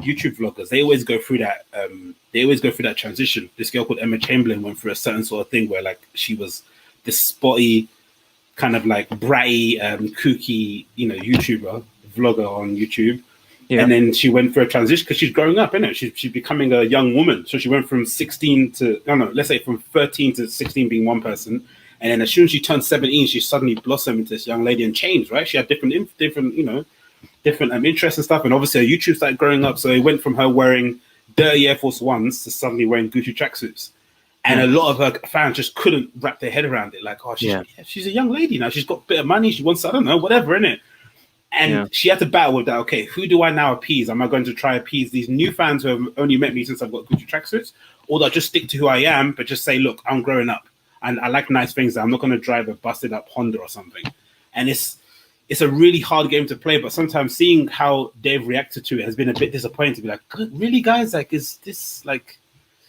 S2: YouTube vloggers. They always go through that transition. This girl called Emma Chamberlain went through a certain sort of thing where like she was this spotty, kind of like bratty, kooky, YouTuber, vlogger on YouTube. Yeah. And then she went through a transition because she's growing up, isn't it? She's becoming a young woman. So she went from 16 to, let's say from 13 to 16 being one person. And then as soon as she turned 17, she suddenly blossomed into this young lady and changed, right? She had different interests and stuff. And obviously her YouTube started growing up. So it went from her wearing dirty Air Force Ones to suddenly wearing Gucci tracksuits. And a lot of her fans just couldn't wrap their head around it. Like, oh, she's a young lady now. She's got a bit of money. She wants, I don't know, whatever, innit? And she had to battle with that. Okay, who do I now appease? Am I going to try appease these new fans who have only met me since I've got Gucci tracksuits? Or do I just stick to who I am, but just say, look, I'm growing up and I like nice things. I'm not going to drive a busted up Honda or something. And it's a really hard game to play. But sometimes seeing how they've reacted to it has been a bit disappointing to be like, really, guys? Like, is this like...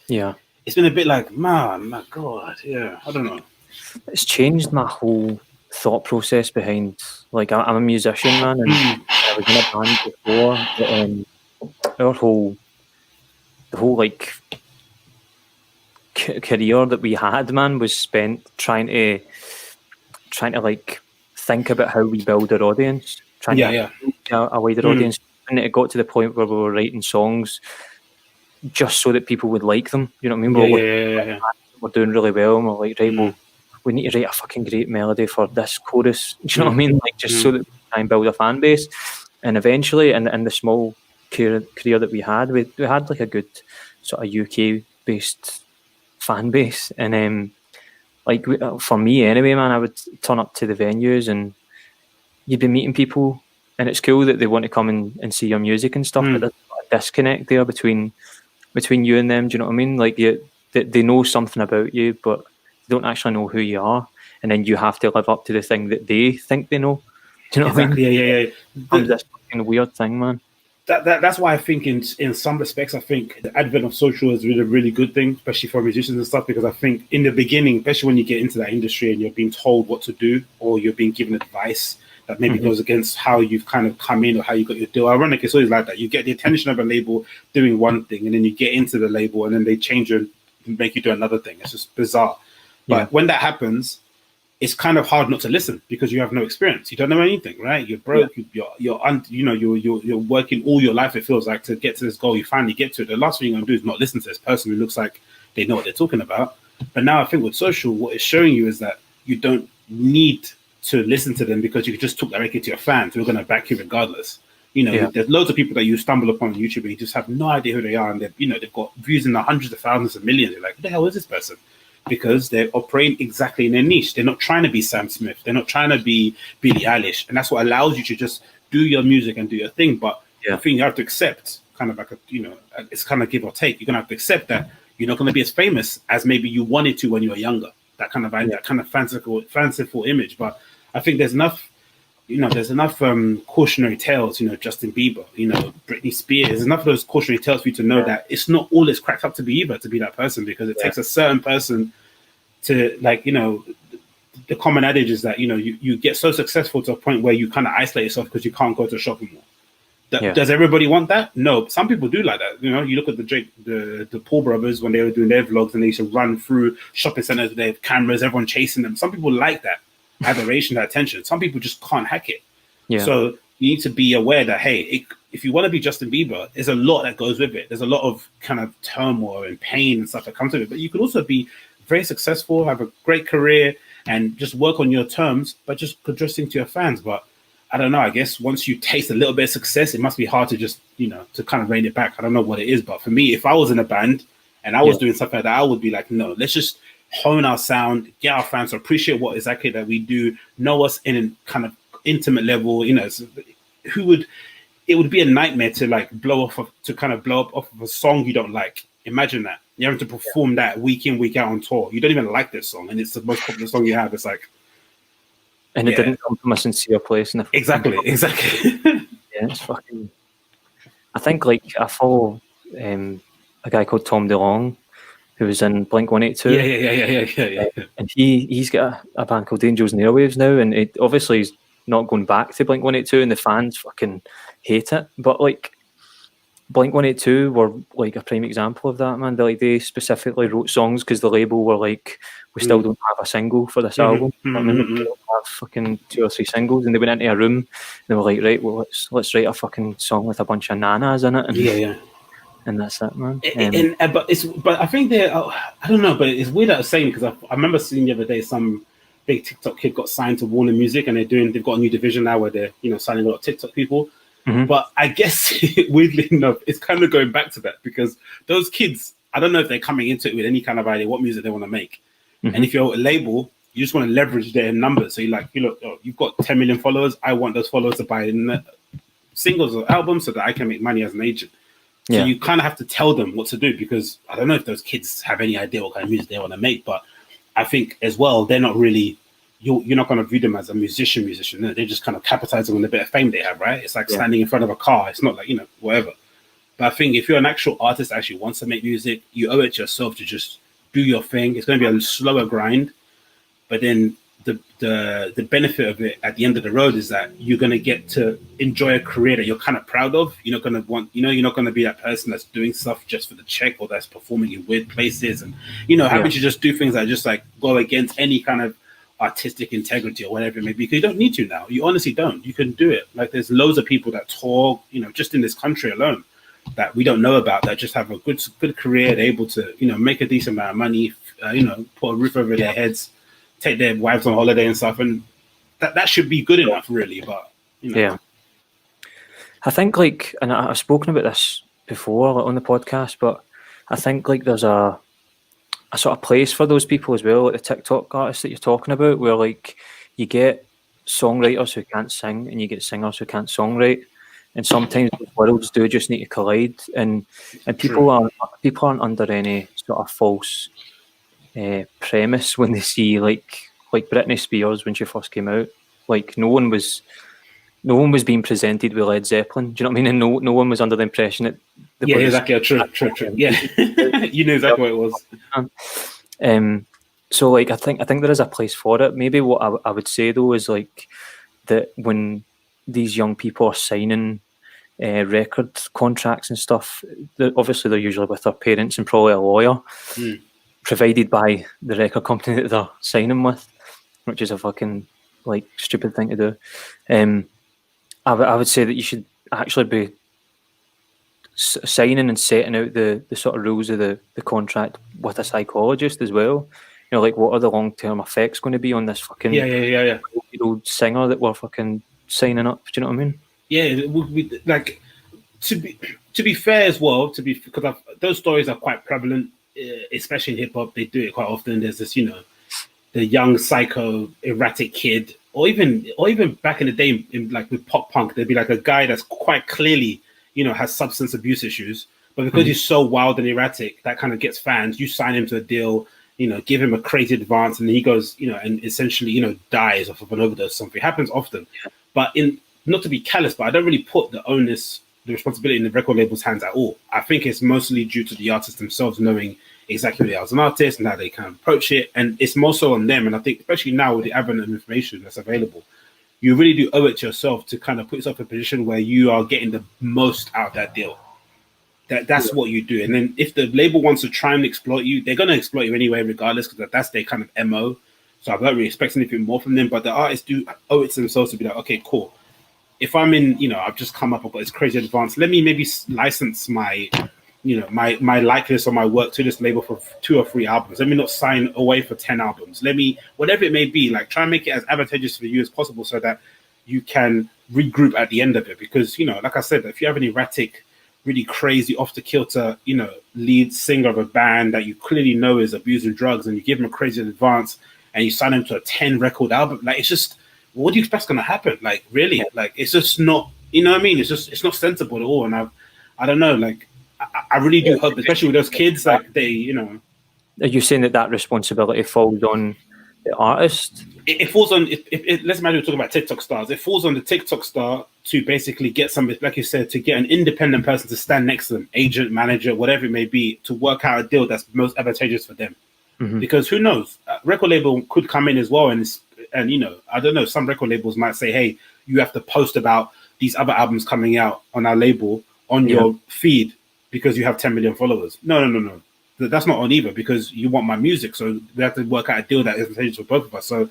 S2: Yeah. It's been a bit like, man, my God, I don't know.
S1: It's changed my whole thought process behind, like, I'm a musician, man, and I was in a band before. The whole like career that we had, man, was spent trying to like think about how we build our audience, trying to a wider audience, and it got to the point where we were writing songs just so that people would like them. You know what I mean? We're doing really well, and we're like, right, well, we need to write a fucking great melody for this chorus. Do you know what I mean? Like, just so that we try and build a fan base. And eventually, in the small career that we had like a good sort of UK-based fan base, and like for me anyway, man, I would turn up to the venues and you'd be meeting people, and it's cool that they want to come and see your music and stuff, but there's a disconnect there between you and them. Do you know what I mean? Like they know something about you, but they don't actually know who you are, and then you have to live up to the thing that they think they know. Do you know what I mean?
S2: Yeah.
S1: It's this fucking weird thing, man.
S2: That's why I think in some respects, I think the advent of social is really a really good thing, especially for musicians and stuff, because I think in the beginning, especially when you get into that industry and you're being told what to do or you're being given advice that maybe goes against how you've kind of come in or how you got your deal. Ironic, it's always like that. You get the attention of a label doing one thing, and then you get into the label and then they change you and make you do another thing. It's just bizarre. But when that happens, it's kind of hard not to listen because you have no experience. You don't know anything, right? You're broke. You're working all your life. It feels like to get to this goal. You finally get to it. The last thing you're gonna do is not listen to this person who looks like they know what they're talking about. But now I think with social, what it's showing you is that you don't need to listen to them because you can just talk directly to your fans who are going to back you regardless. There's loads of people that you stumble upon on YouTube and you just have no idea who they are, and they've got views in the hundreds of thousands of millions. You're like, who the hell is this person? Because they're operating exactly in their niche. They're not trying to be Sam Smith. They're not trying to be Billie Eilish. And that's what allows you to just do your music and do your thing. But I think you have to accept kind of like it's kind of give or take. You're going to have to accept that you're not going to be as famous as maybe you wanted to when you were younger. That kind of fanciful image. But I think there's enough cautionary tales, Justin Bieber, Britney Spears. There's enough of those cautionary tales for you to know that it's not all it's cracked up to be either, to be that person, because it takes a certain person to, the common adage is that, you get so successful to a point where you kind of isolate yourself because you can't go to a shopping mall. Does everybody want that? No, some people do like that. You look at the Paul brothers when they were doing their vlogs and they used to run through shopping centers with their cameras, everyone chasing them. Some people like that adoration, that attention. Some people just can't hack it. So you need to be aware that, hey, if you want to be Justin Bieber, there's a lot that goes with it. There's a lot of kind of turmoil and pain and stuff that comes with it. But you can also be very successful, have a great career, and just work on your terms, but just addressing to your fans. But I don't know, I guess once you taste a little bit of success, it must be hard to just, to kind of rein it back. I don't know what it is, but for me, if I was in a band and I was doing something like that, I would be like, no, let's just hone our sound, get our fans to appreciate what exactly that we do, know us in a kind of intimate level. It would be a nightmare to blow up off of a song you don't like. Imagine that. You're having to perform that week in, week out on tour. You don't even like this song, and it's the most popular song you have. It's like,
S1: and it didn't come from a sincere place.
S2: Exactly.
S1: It's fucking. I think I follow a guy called Tom DeLonge, who was in Blink-182.
S2: Yeah.
S1: And he's got a band called Angels and Airwaves now, and it obviously is not going back to Blink-182, and the fans fucking hate it. But Blink-182 were a prime example of that, man. They specifically wrote songs because the label were like, we still don't have a single for this album. We don't have fucking 2 or 3 singles, and they went into a room and they were like, right, well, let's write a fucking song with a bunch of nanas in it. And, and that's it, man.
S2: But I think I don't know, but it's weird that I'm saying, because I remember seeing the other day some big TikTok kid got signed to Warner Music, and they've got a new division now where they're signing a lot of TikTok people. But I guess weirdly enough, it's kind of going back to that, because those kids, I don't know if they're coming into it with any kind of idea what music they want to make. And if you're a label, you just want to leverage their numbers. So you've got 10 million followers. I want those followers to buy singles or albums so that I can make money as an agent. So you kind of have to tell them what to do, because I don't know if those kids have any idea what kind of music they want to make. But I think as well, they're not really, you're not going to view them as a musician. They're just kind of capitalizing on the bit of fame they have, right? It's like standing in front of a car. It's not like, whatever. But I think if you're an actual artist that actually wants to make music, you owe it to yourself to just do your thing. It's going to be a slower grind, but then the benefit of it at the end of the road is that you're going to get to enjoy a career that you're kind of proud of. You're not going to want, you're not going to be that person that's doing stuff just for the check, or that's performing in weird places and, having to just do things that just go against any kind of artistic integrity or whatever it may be, because you don't need to now. You honestly don't. You can do it. There's loads of people that tour, just in this country alone, that we don't know about, that just have a good career. They're able to, make a decent amount of money, put a roof over their heads, take their wives on holiday and stuff, and that should be good enough, really. But
S1: I think and I've spoken about this before on the podcast, but I think there's a a sort of place for those people as well, like the TikTok artists that you're talking about, where like you get songwriters who can't sing and you get singers who can't songwrite, and sometimes those worlds do just need to collide, and people aren't under any sort of false premise when they see like Britney Spears when she first came out. Like no one was being presented with Led Zeppelin. Do you know what I mean? And no one was under the impression that
S2: yeah, exactly. True. Yeah, you knew exactly what it was.
S1: So like I think there is a place for it. Maybe what I would say though is like that when these young people are signing record contracts and stuff, obviously they're usually with their parents and probably a lawyer, provided by the record company that they're signing with, which is a fucking like stupid thing to do. I would say that you should actually be signing and setting out the sort of rules of the contract with a psychologist as well. You know, like what are the long-term effects going to be on this fucking old singer that we're fucking signing up? Do you know what I mean?
S2: Yeah, we, like to be fair as well. Because those stories are quite prevalent, especially in hip hop. They do it quite often. There's this, you know, the young psycho erratic kid, or even back in the day, in like with pop punk, there'd be like a guy that's quite clearly, you know, has substance abuse issues, but because he's so wild and erratic, that kind of gets fans. You sign him to a deal, you know, give him a crazy advance, and he goes, you know, and essentially, you know, dies off of an overdose or something. It happens often. But not to be callous, but I don't really put the responsibility in the record label's hands at all. I think it's mostly due to the artists themselves knowing exactly who they are as an artist and how they can approach it. And it's more so on them. And I think, especially now with the advent of information that's available, you really do owe it to yourself to kind of put yourself in a position where you are getting the most out of that deal. That's what you do. And then if the label wants to try and exploit you, they're going to exploit you anyway, regardless, because that's their kind of MO. So I don't really expect anything more from them. But the artists do owe it to themselves to be like, okay, cool. If I'm in, you know, I've just come up, I've got this crazy advance. Let me maybe license my, you know, my likeness or my work to this label for 2 or 3 albums. Let me not sign away for 10 albums. Let me, whatever it may be, like try and make it as advantageous for you as possible so that you can regroup at the end of it. Because, you know, like I said, if you have an erratic, really crazy, off the kilter, you know, lead singer of a band that you clearly know is abusing drugs, and you give him a crazy advance and you sign him to a 10 record album, like it's just, what do you expect's going to happen? Like, really? Like, it's just not, you know what I mean? It's not sensible at all. And I don't know, like, I really do hope, especially with those kids, like they, you know.
S1: Are you saying that responsibility falls on the artist?
S2: It falls on, let's imagine we're talking about TikTok stars. It falls on the TikTok star to basically get somebody, like you said, to get an independent person to stand next to them, agent, manager, whatever it may be, to work out a deal that's most advantageous for them. Because who knows? A record label could come in as well, and you know, I don't know, some record labels might say, hey, you have to post about these other albums coming out on our label on your feed because you have 10 million followers. No. That's not on either, because you want my music. So we have to work out a deal that is advantageous for both of us. So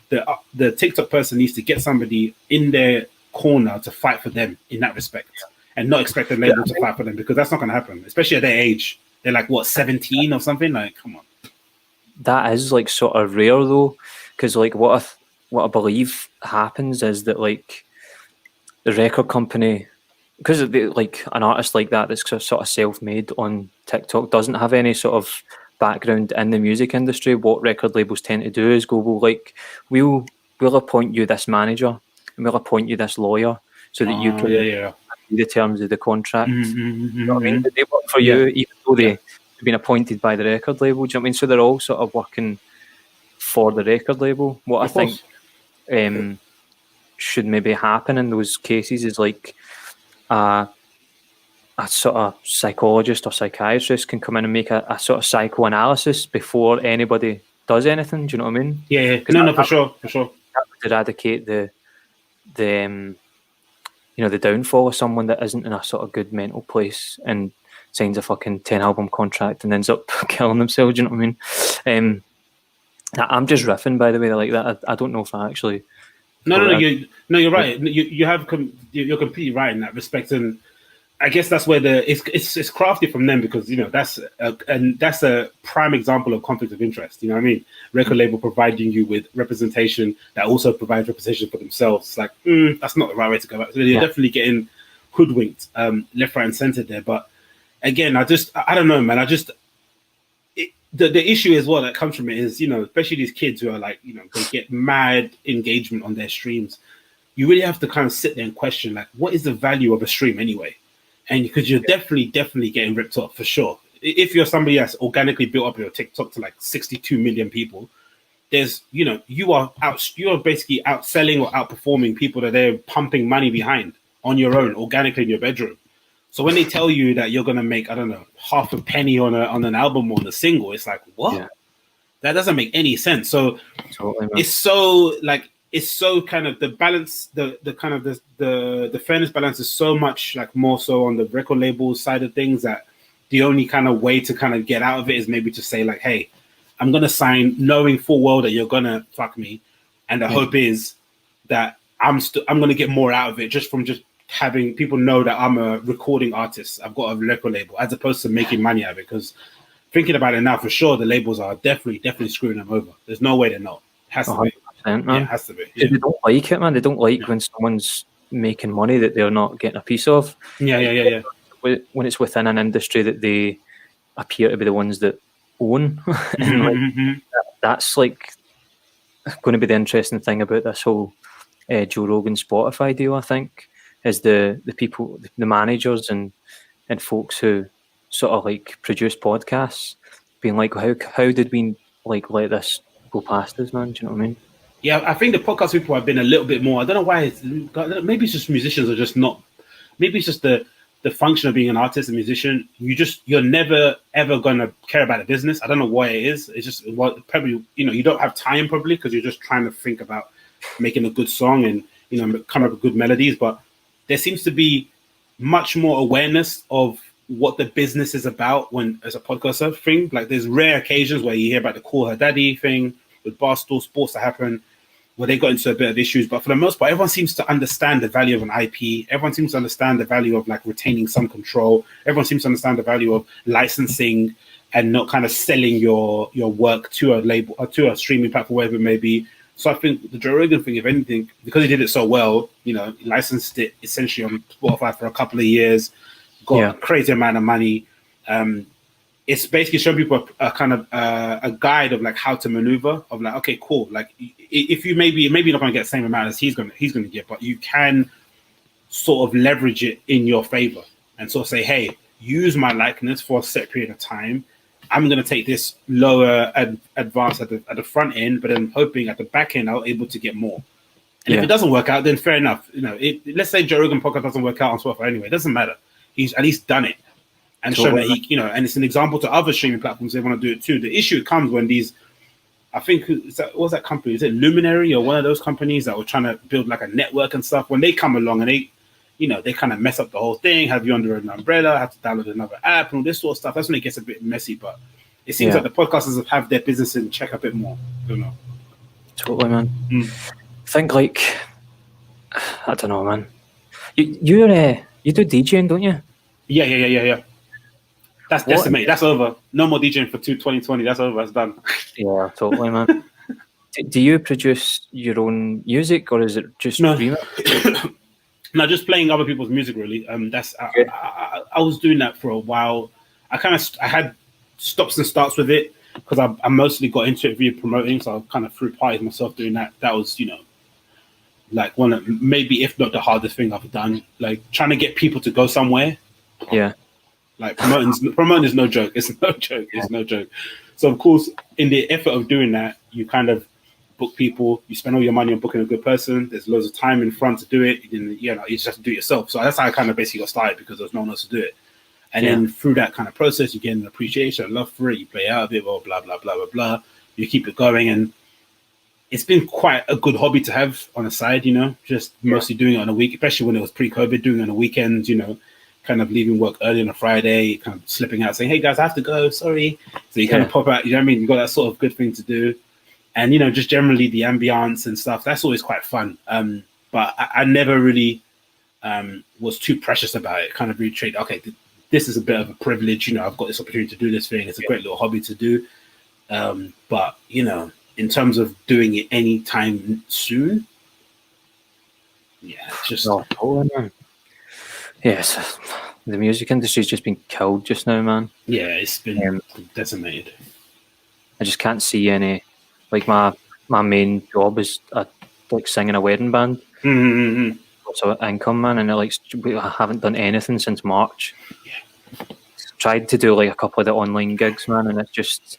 S2: the TikTok person needs to get somebody in their corner to fight for them in that respect, and not expect the label to fight for them, because that's not going to happen, especially at their age. They're like, what, 17 or something? Like, come on.
S1: That is like sort of rare though, because like what I believe happens is that like the record company, because like an artist like that that's sort of self-made on TikTok doesn't have any sort of background in the music industry. What record labels tend to do is go, well, like we'll appoint you this manager and we'll appoint you this lawyer so that you can do the terms of the contract. You know what I mean? They work for you, even though they've been appointed by the record label. Do you know what I mean? So they're all sort of working for the record label. What I think should maybe happen in those cases is like a sort of psychologist or psychiatrist can come in and make a sort of psychoanalysis before anybody does anything. Do you know what I mean?
S2: Yeah. No, for sure.
S1: That would eradicate the you know, the downfall of someone that isn't in a sort of good mental place and signs a fucking 10 album contract and ends up killing themselves. Do you know what I mean? I'm just riffing, by the way, like that. I don't know if I actually.
S2: No, you're right. You're completely right in that respect, and I guess that's where it's crafty from them, because you know that's a prime example of conflict of interest. You know what I mean? Record label providing you with representation that also provides representation for themselves. It's like that's not the right way to go about it. So you're definitely getting hoodwinked, left, right, and center there. But again, I don't know, man. the issue is what that comes from it is, especially these kids who are like, they get mad engagement on their streams. You really have to kind of sit there and question, like, what is the value of a stream anyway? And because you're definitely getting ripped off for sure. If you're somebody that's organically built up your TikTok to like 62 million people, there's, you're basically outselling or outperforming people that they're pumping money behind on your own, organically in your bedroom. So when they tell you that you're going to make, I don't know, half a penny on an album or on a single, it's like, what? Yeah. That doesn't make any sense. So it's so kind of the balance, the kind of the fairness balance is so much like more so on the record label side of things that the only kind of way to kind of get out of it is maybe to say like, hey, I'm going to sign knowing full well that you're going to fuck me. And the hope is that I'm going to get more out of it just from just having people know that I'm a recording artist. I've got a record label as opposed to making money out of it. Because thinking about it now, for sure, the labels are definitely screwing them over. There's no way they're not. It has to be.
S1: Man.
S2: Yeah, it has to be. Yeah.
S1: They don't like it, man. They don't like when someone's making money that they're not getting a piece of.
S2: Yeah.
S1: When it's within an industry that they appear to be the ones that own. And that's like going to be the interesting thing about this whole Joe Rogan Spotify deal, I think, is the people, the managers and folks who sort of like produce podcasts being like, how did we like let this go past us, man? Do you know what I mean?
S2: Yeah, I think the podcast people have been a little bit more. I don't know why. Maybe it's just musicians are just not. Maybe it's just the function of being an artist and musician. You're never ever gonna care about the business. I don't know why it is. It's just probably you don't have time probably because you're just trying to think about making a good song and come up with good melodies. But there seems to be much more awareness of what the business is about when as a podcaster thing. Like there's rare occasions where you hear about the Call Her Daddy thing with Barstool Sports that happened, where they got into a bit of issues, but for the most part, everyone seems to understand the value of an IP. Everyone seems to understand the value of like retaining some control. Everyone seems to understand the value of licensing and not kind of selling your work to a label or to a streaming platform, whatever it may be. So I think the Joe Rogan thing, if anything, because he did it so well, he licensed it essentially on Spotify for a couple of years, got a crazy amount of money. It's basically showing people a kind of a guide of like how to maneuver of like, okay, cool. Like if you maybe you're not going to get the same amount as he's going to get, but you can sort of leverage it in your favor and sort of say, hey, use my likeness for a set period of time. I'm going to take this lower advance at the front end, but then hoping at the back end I'll able to get more. And if it doesn't work out, then fair enough. Let's say Joe Rogan podcast doesn't work out on Spotify anyway. It doesn't matter. He's at least done it. And shown that he, and it's an example to other streaming platforms. They want to do it too. The issue comes when these, I think, what was that company? Is it Luminary or one of those companies that were trying to build like a network and stuff? When they come along and they kind of mess up the whole thing, have you under an umbrella, have to download another app and all this sort of stuff. That's when it gets a bit messy. But it seems like the podcasters have their business in check a bit more. I don't know.
S1: Totally, man. I think like, I don't know, man. You do DJing, don't you?
S2: Yeah. That's decimated. That's over. No more DJing for 2020. That's over. That's done.
S1: Yeah, totally, man. Do you produce your own music, or is it just remix?
S2: No, just playing other people's music. Really. I was doing that for a while. I had stops and starts with it because I mostly got into it via promoting. So I kind of threw parties myself doing that. That was like one of maybe if not the hardest thing I've done. Like trying to get people to go somewhere.
S1: Yeah.
S2: Like promoting is no joke. It's no joke. It's no joke. So of course, in the effort of doing that, you kind of book people. You spend all your money on booking a good person. There's loads of time in front to do it. You just have to do it yourself. So that's how I kind of basically got started because there's no one else to do it. And then through that kind of process, you get an appreciation, a love for it. You play out of it, blah blah blah blah blah blah. You keep it going, and it's been quite a good hobby to have on the side. Just mostly doing it on a week, especially when it was pre-COVID, doing it on the weekends. Kind of leaving work early on a Friday, kind of slipping out, saying, "Hey guys, I have to go. Sorry." So you kind of pop out. You know what I mean? You got that sort of good thing to do, and just generally the ambience and stuff. That's always quite fun. But I never really was too precious about it. Kind of really treat. Okay, this is a bit of a privilege. I've got this opportunity to do this thing. It's a great little hobby to do. But in terms of doing it anytime soon, it's just.
S1: Yes, the music industry's just been killed just now, man.
S2: Yeah, it's been decimated.
S1: I just can't see any. Like my main job is like singing a wedding band.
S2: Mm-hmm.
S1: So income, man, and I haven't done anything since March. Tried to do like a couple of the online gigs, man, and it's just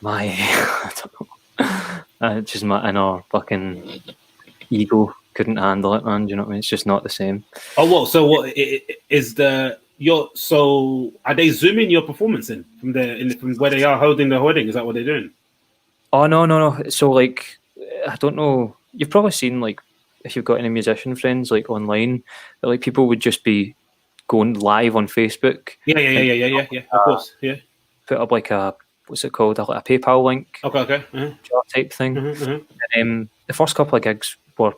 S1: my I don't know. It's just my inner fucking ego couldn't handle it, man. Do you know what I mean? It's just not the same.
S2: Oh, well, so what is so are they zooming your performance from where they are holding the wedding? Is that what they're doing?
S1: Oh no. So like, I don't know. You've probably seen like if you've got any musician friends like online, that, like people would just be going live on Facebook.
S2: Yeah. Of course, yeah.
S1: Put up like a what's it called? Like a PayPal link.
S2: Okay.
S1: Type thing.
S2: Mm-hmm.
S1: The first couple of gigs were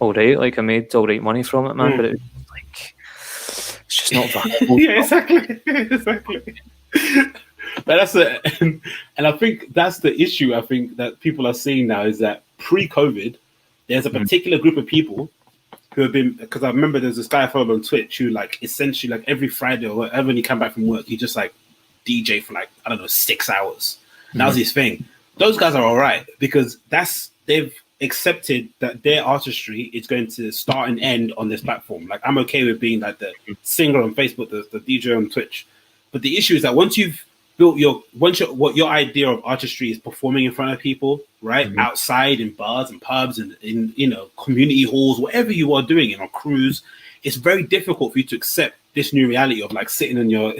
S1: all right. Like I made all right money from it, man. But it was like it's just not viable.
S2: Yeah, exactly. But that's and I think that's the issue. I think that people are seeing now is that pre-COVID, there's a particular group of people who have been, because I remember there's this guy I followed on Twitch who like essentially like every Friday or whatever when he came back from work, he just like DJ for like, I don't know, 6 hours. And that was his thing. Those guys are all right because they've accepted that their artistry is going to start and end on this platform. Like I'm okay with being like the singer on Facebook, the DJ on Twitch. But the issue is that once you've built what your idea of artistry is performing in front of people, right? Outside in bars and pubs and in community halls, whatever you are doing on a cruise, it's very difficult for you to accept this new reality of like sitting on your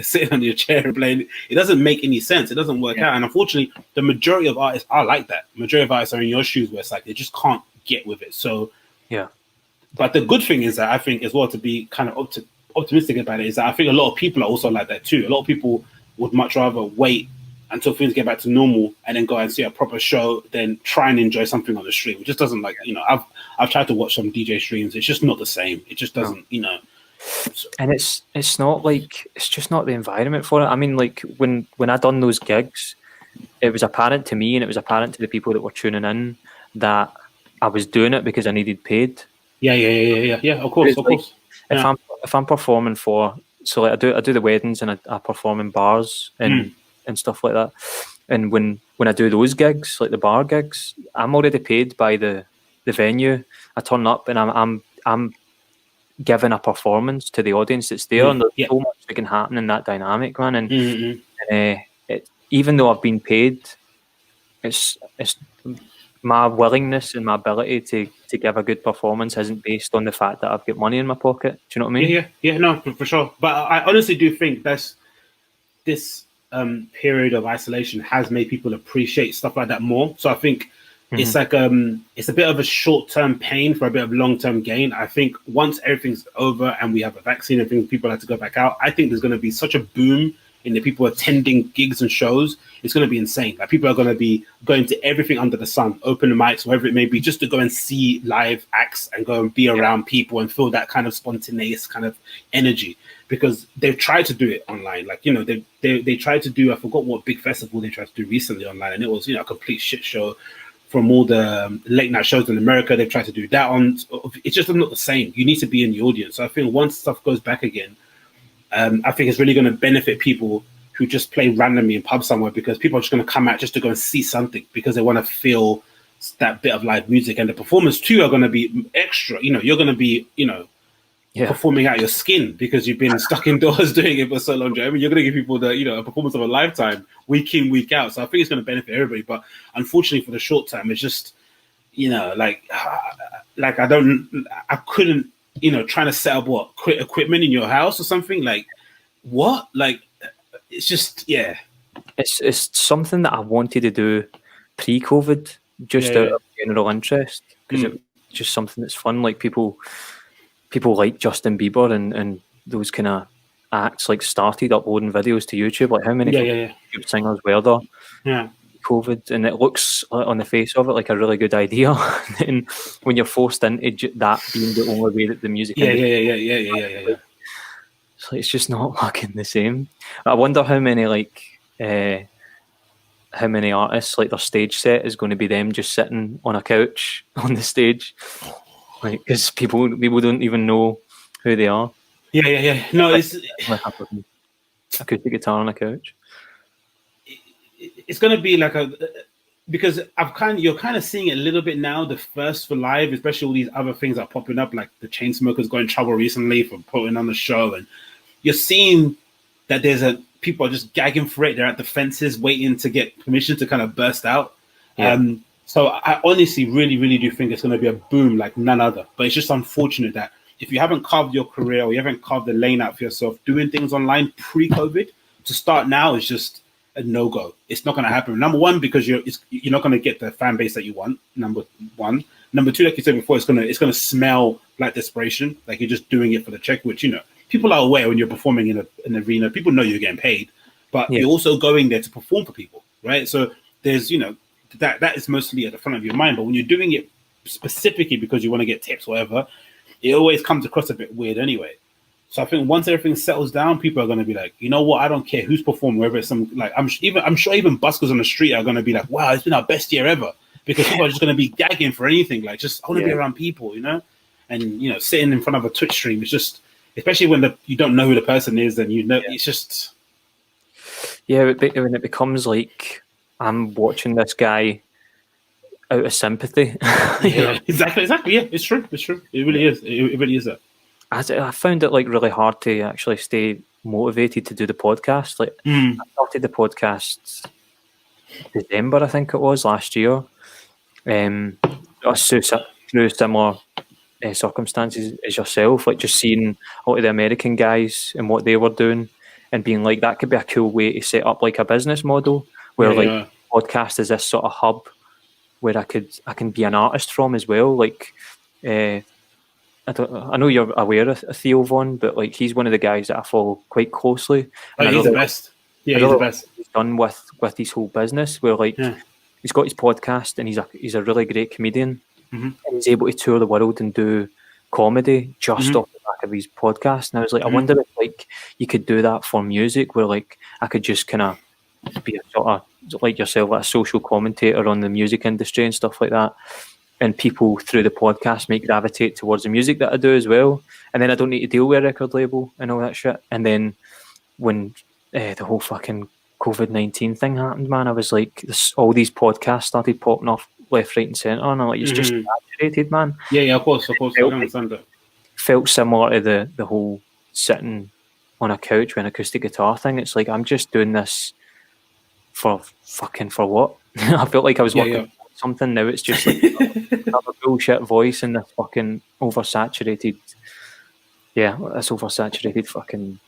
S2: chair and playing. It doesn't make any sense. It doesn't work out. And unfortunately, the majority of artists are like that. The majority of artists are in your shoes where it's like they just can't get with it. So
S1: yeah.
S2: But the good thing is that I think as well, to be kind of optimistic about it, is that I think a lot of people are also like that too. A lot of people would much rather wait until things get back to normal and then go and see a proper show than try and enjoy something on the stream. It just doesn't I've tried to watch some DJ streams. It's just not the same. It just doesn't, So.
S1: And it's not like it's just not the environment for it. I mean, like when I done those gigs, it was apparent to me and it was apparent to the people that were tuning in that I was doing it because I needed paid.
S2: Yeah. Of course.
S1: If I'm performing so I do the weddings and I perform in bars and stuff like that. And when I do those gigs, like the bar gigs, I'm already paid by the venue. I turn up and I'm giving a performance to the audience that's there, and there's so much that can happen in that dynamic, man. And even though I've been paid, it's my willingness and my ability to give a good performance isn't based on the fact that I've got money in my pocket. Do you know what I mean?
S2: Yeah, no, for sure. But I honestly do think this period of isolation has made people appreciate stuff like that more. So I think it's like it's a bit of a short-term pain for a bit of long-term gain. I think once everything's over and we have a vaccine and things, people have to go back out, I think there's going to be such a boom in the people attending gigs and shows. It's going to be insane. Like people are going to be going to everything under the sun, open mics, whatever it may be, just to go and see live acts and go and be around people and feel that kind of spontaneous kind of energy. Because they've tried to do it online. Like, they tried to do, I forgot what big festival they tried to do recently online, and it was, a complete shit show. From all the late night shows in America, they've tried to do that on. It's just not the same. You need to be in the audience. So I think once stuff goes back again, I think it's really going to benefit people who just play randomly in pubs somewhere, because people are just going to come out just to go and see something because they want to feel that bit of live music, and the performers too are going to be extra. You're going to be, performing out your skin because you've been stuck indoors doing it for so long. I mean, you're going to give people the, a performance of a lifetime, week in, week out. So I think it's going to benefit everybody. But unfortunately, for the short term, it's just, like I couldn't, trying to set up equipment in your house or something. Like what? Like it's just, yeah.
S1: It's something that I wanted to do pre-COVID, just out of general interest, because it's just something that's fun. Like people like Justin Bieber and those kind of acts like started uploading videos to YouTube. Like how many YouTube singers were there?
S2: Yeah.
S1: COVID, and it looks on the face of it like a really good idea. And when you're forced into that being the only way that the music
S2: Yeah.
S1: It's just not fucking the same. I wonder how many artists like their stage set is going to be them just sitting on a couch on the stage. Like, because people don't even know who they are.
S2: Yeah. No, it's
S1: like acoustic guitar on a couch.
S2: it's going to be like because you're kind of seeing it a little bit now. The first for live, especially all these other things are popping up, like the Chainsmokers got in trouble recently for putting on the show, and you're seeing that people are just gagging for it. They're at the fences waiting to get permission to kind of burst out.
S1: Yeah.
S2: So I honestly really, really do think it's going to be a boom like none other. But it's just unfortunate that if you haven't carved your career or you haven't carved the lane out for yourself, doing things online pre-COVID to start now is just a no-go. It's not going to happen. Number one, because you're not going to get the fan base that you want. Number one. Number two, like you said before, it's gonna smell like desperation, like you're just doing it for the check. Which people are aware when you're performing in an arena. People know you're getting paid, but you're also going there to perform for people, right? So there's that is mostly at the front of your mind. But when you're doing it specifically because you want to get tips, or whatever, it always comes across a bit weird anyway. So I think once everything settles down, people are going to be like, you know what? I don't care who's performing, whether it's some I'm sure even buskers on the street are going to be like, wow, it's been our best year ever, because people are just going to be gagging for anything. Like, just I want to be around people, and sitting in front of a Twitch stream is just, especially when you don't know who the person is, and it's just
S1: when it becomes like I'm watching this guy out of sympathy.
S2: Exactly. Yeah, it's true. It really is. It really is that.
S1: I found it like really hard to actually stay motivated to do the podcast. Like I started the podcast December, I think it was, last year. Through similar circumstances as yourself, like just seeing a lot of the American guys and what they were doing, and being like, that could be a cool way to set up like a business model where podcast is this sort of hub where I can be an artist from as well. Like I know you're aware of Theo Von, but like he's one of the guys that I follow quite closely.
S2: And he's the best. Yeah, he's the best.
S1: He's done with his whole business, where like he's got his podcast, and he's a really great comedian. And he's able to tour the world and do comedy just off the back of his podcast. And I was like, I wonder if like you could do that for music, where like I could just kind of be a sort of like yourself, like a social commentator on the music industry and stuff like that. And people through the podcast might gravitate towards the music that I do as well. And then I don't need to deal with a record label and all that shit. And then when the whole fucking COVID-19 thing happened, man, I was like, all these podcasts started popping off left, right and centre. And I'm like, it's just saturated, man.
S2: Yeah, of course. I don't understand that.
S1: Felt similar to the whole sitting on a couch with an acoustic guitar thing. It's like, I'm just doing this for what? I felt like I was working something. Now it's just like another bullshit voice in this fucking oversaturated fucking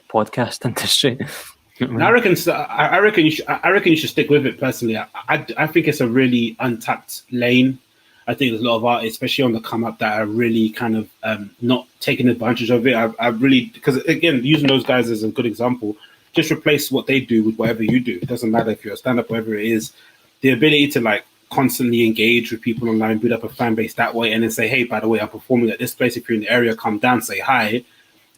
S1: podcast industry.
S2: I reckon you should stick with it personally. I think it's a really untapped lane. I think there's a lot of artists, especially on the come up, that are really kind of not taking advantage of it. I really, because again, using those guys as a good example, just replace what they do with whatever you do. It doesn't matter if you're a stand-up, whatever it is. The ability to like constantly engage with people online, build up a fan base that way, and then say, hey, by the way, I'm performing at this place. If you're in the area, come down, say hi,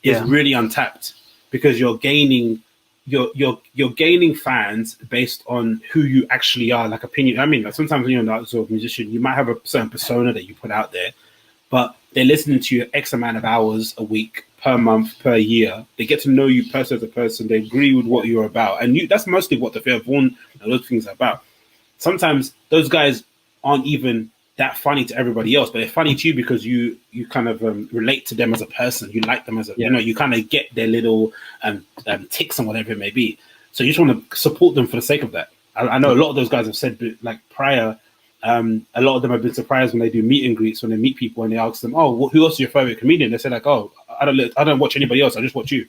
S2: is really untapped, because you're gaining fans based on who you actually are, like opinion. I mean, like sometimes when you're not sort of musician, you might have a certain persona that you put out there, but they're listening to you X amount of hours a week, per month, per year. They get to know you person to person. They agree with what you're about. And that's mostly what the Fear of Born and those things are about. Sometimes those guys aren't even that funny to everybody else, but they're funny to you because you kind of relate to them as a person. You like them as you kind of get their little ticks and whatever it may be. So you just want to support them for the sake of that. I know a lot of those guys have said, like prior, a lot of them have been surprised when they do meet and greets, when they meet people and they ask them, oh, who else is your favorite comedian? They say like, oh, I don't watch anybody else. I just watch you.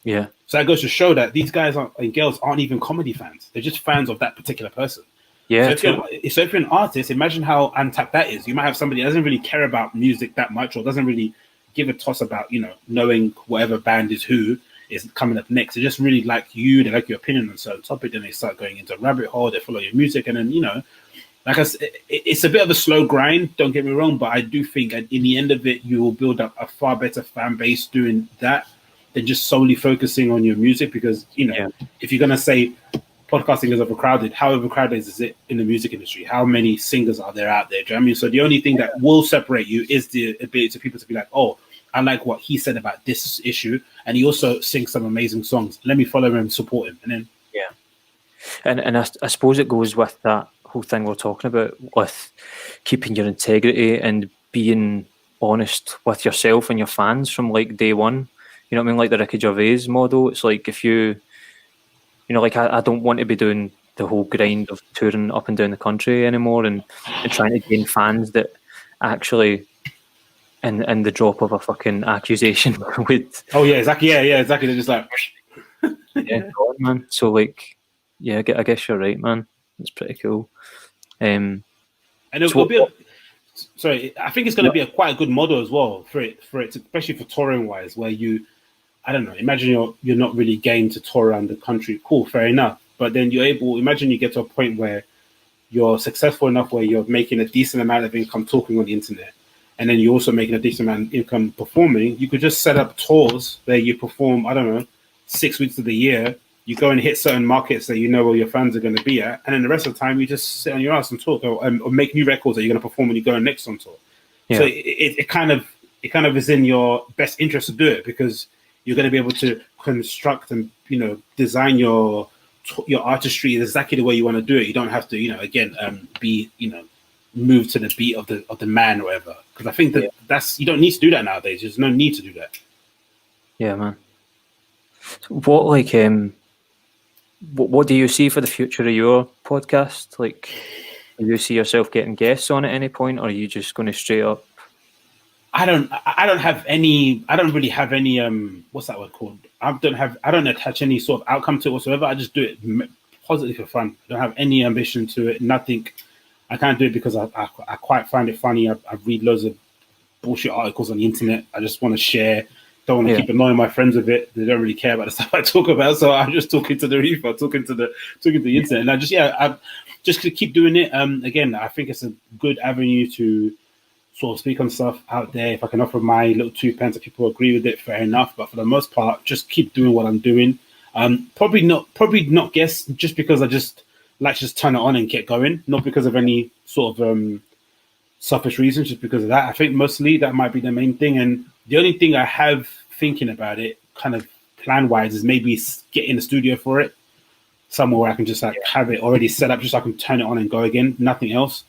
S1: Yeah.
S2: So that goes to show that these guys and girls aren't even comedy fans. They're just fans of that particular person.
S1: Yeah.
S2: So if you're an artist, imagine how untapped that is. You might have somebody that doesn't really care about music that much, or doesn't really give a toss about, knowing whatever band is who is coming up next. They just really like you. They like your opinion on a certain topic. Then they start going into a rabbit hole. They follow your music. And then, like I said, it's a bit of a slow grind. Don't get me wrong. But I do think in the end of it, you will build up a far better fan base doing that than just solely focusing on your music. Because, if you're going to say podcasting is overcrowded, how overcrowded is it in the music industry? How many singers are there out there? Do you know what I mean? So the only thing that will separate you is the ability to people to be like, oh, I like what he said about this issue, and he also sings some amazing songs. Let me follow him and support him. And then
S1: And I suppose it goes with that whole thing we're talking about, with keeping your integrity and being honest with yourself and your fans from like day one. You know what I mean? Like the Ricky Gervais model. It's like if you know, like I don't want to be doing the whole grind of touring up and down the country anymore and trying to gain fans that actually in the drop of a fucking accusation would.
S2: Oh yeah, exactly. Yeah, exactly. They're just like,
S1: Yeah, God, man. So like, yeah, I guess you're right, man. It's pretty cool.
S2: And it'll be. Sorry, I think it's going to be a quite a good model as well for it, especially for touring wise, where you, I don't know, imagine you're not really game to tour around the country. Cool, fair enough. But then imagine you get to a point where you're successful enough where you're making a decent amount of income talking on the internet, and then you're also making a decent amount of income performing. You could just set up tours where you perform, I don't know, 6 weeks of the year. You go and hit certain markets that you know where your fans are going to be at, and then the rest of the time you just sit on your ass and talk, or make new records that you're going to perform when you go next on tour. Yeah. So it kind of is in your best interest to do it, because you're going to be able to construct and design your artistry exactly the way you want to do it. You don't have to be moved to the beat of the man or whatever. Because I think that's you don't need to do that nowadays. There's no need to do that.
S1: Yeah, man. What do you see for the future of your podcast? Like, do you see yourself getting guests on at any point, or are you just going to straight up?
S2: I don't really have any what's that word called? I don't attach any sort of outcome to it whatsoever. I just do it positively for fun. I don't have any ambition to it. Nothing. I can't do it because I quite find it funny. I read loads of bullshit articles on the internet. I just want to share. Don't want to keep annoying my friends with it. They don't really care about the stuff I talk about. So I'm just talking to the reefer, talking to the internet. And I just keep doing it. Again, I think it's a good avenue to sort of speak on stuff out there. If I can offer my little 2 pence, if people agree with it, fair enough. But for the most part, just keep doing what I'm doing. Probably not guess, just because I just like to just turn it on and get going. Not because of any sort of selfish reasons, just because of that. I think mostly that might be the main thing. And the only thing I have thinking about it, kind of plan-wise, is maybe get in the studio for it, somewhere where I can just have it already set up, just so I can turn it on and go again. Nothing else,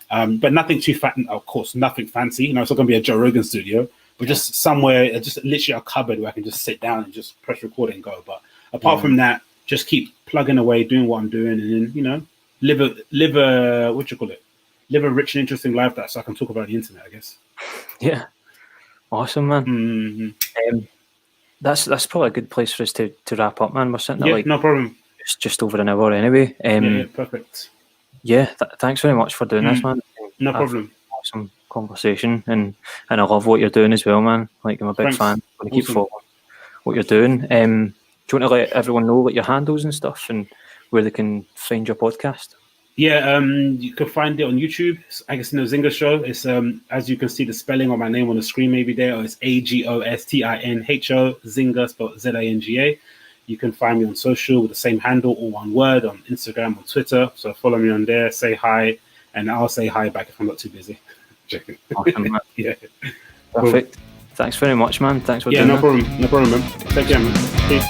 S2: but nothing too fat. Of course, nothing fancy. It's not going to be a Joe Rogan studio, but just somewhere, just literally a cupboard where I can just sit down and just press record and go. But apart from that, just keep plugging away, doing what I'm doing, and then live a rich and interesting life so I can talk about the internet, I guess.
S1: Yeah. Awesome, man.
S2: Mm-hmm.
S1: That's probably a good place for us to wrap up, man. We're sitting at
S2: no problem.
S1: It's just over an hour anyway.
S2: Perfect.
S1: Yeah, thanks very much for doing this, man.
S2: No problem.
S1: Awesome conversation, and I love what you're doing as well, man. Like, I'm a big fan. I'm going to keep following what you're doing. Do you want to let everyone know your handles and stuff and where they can find your podcast?
S2: Yeah, you can find it on YouTube. It's Agostinho Zinga Show. It's as you can see the spelling of my name on the screen maybe there, or it's Agostinho Zinga, spelled Zinga. You can find me on social with the same handle, all one word, on Instagram or Twitter. So follow me on there, say hi, and I'll say hi back if I'm not too busy.
S1: Awesome, man.
S2: Yeah.
S1: Perfect. Cool. Thanks very much, man. Thanks for doing that.
S2: No problem, man. Take care, man. Peace.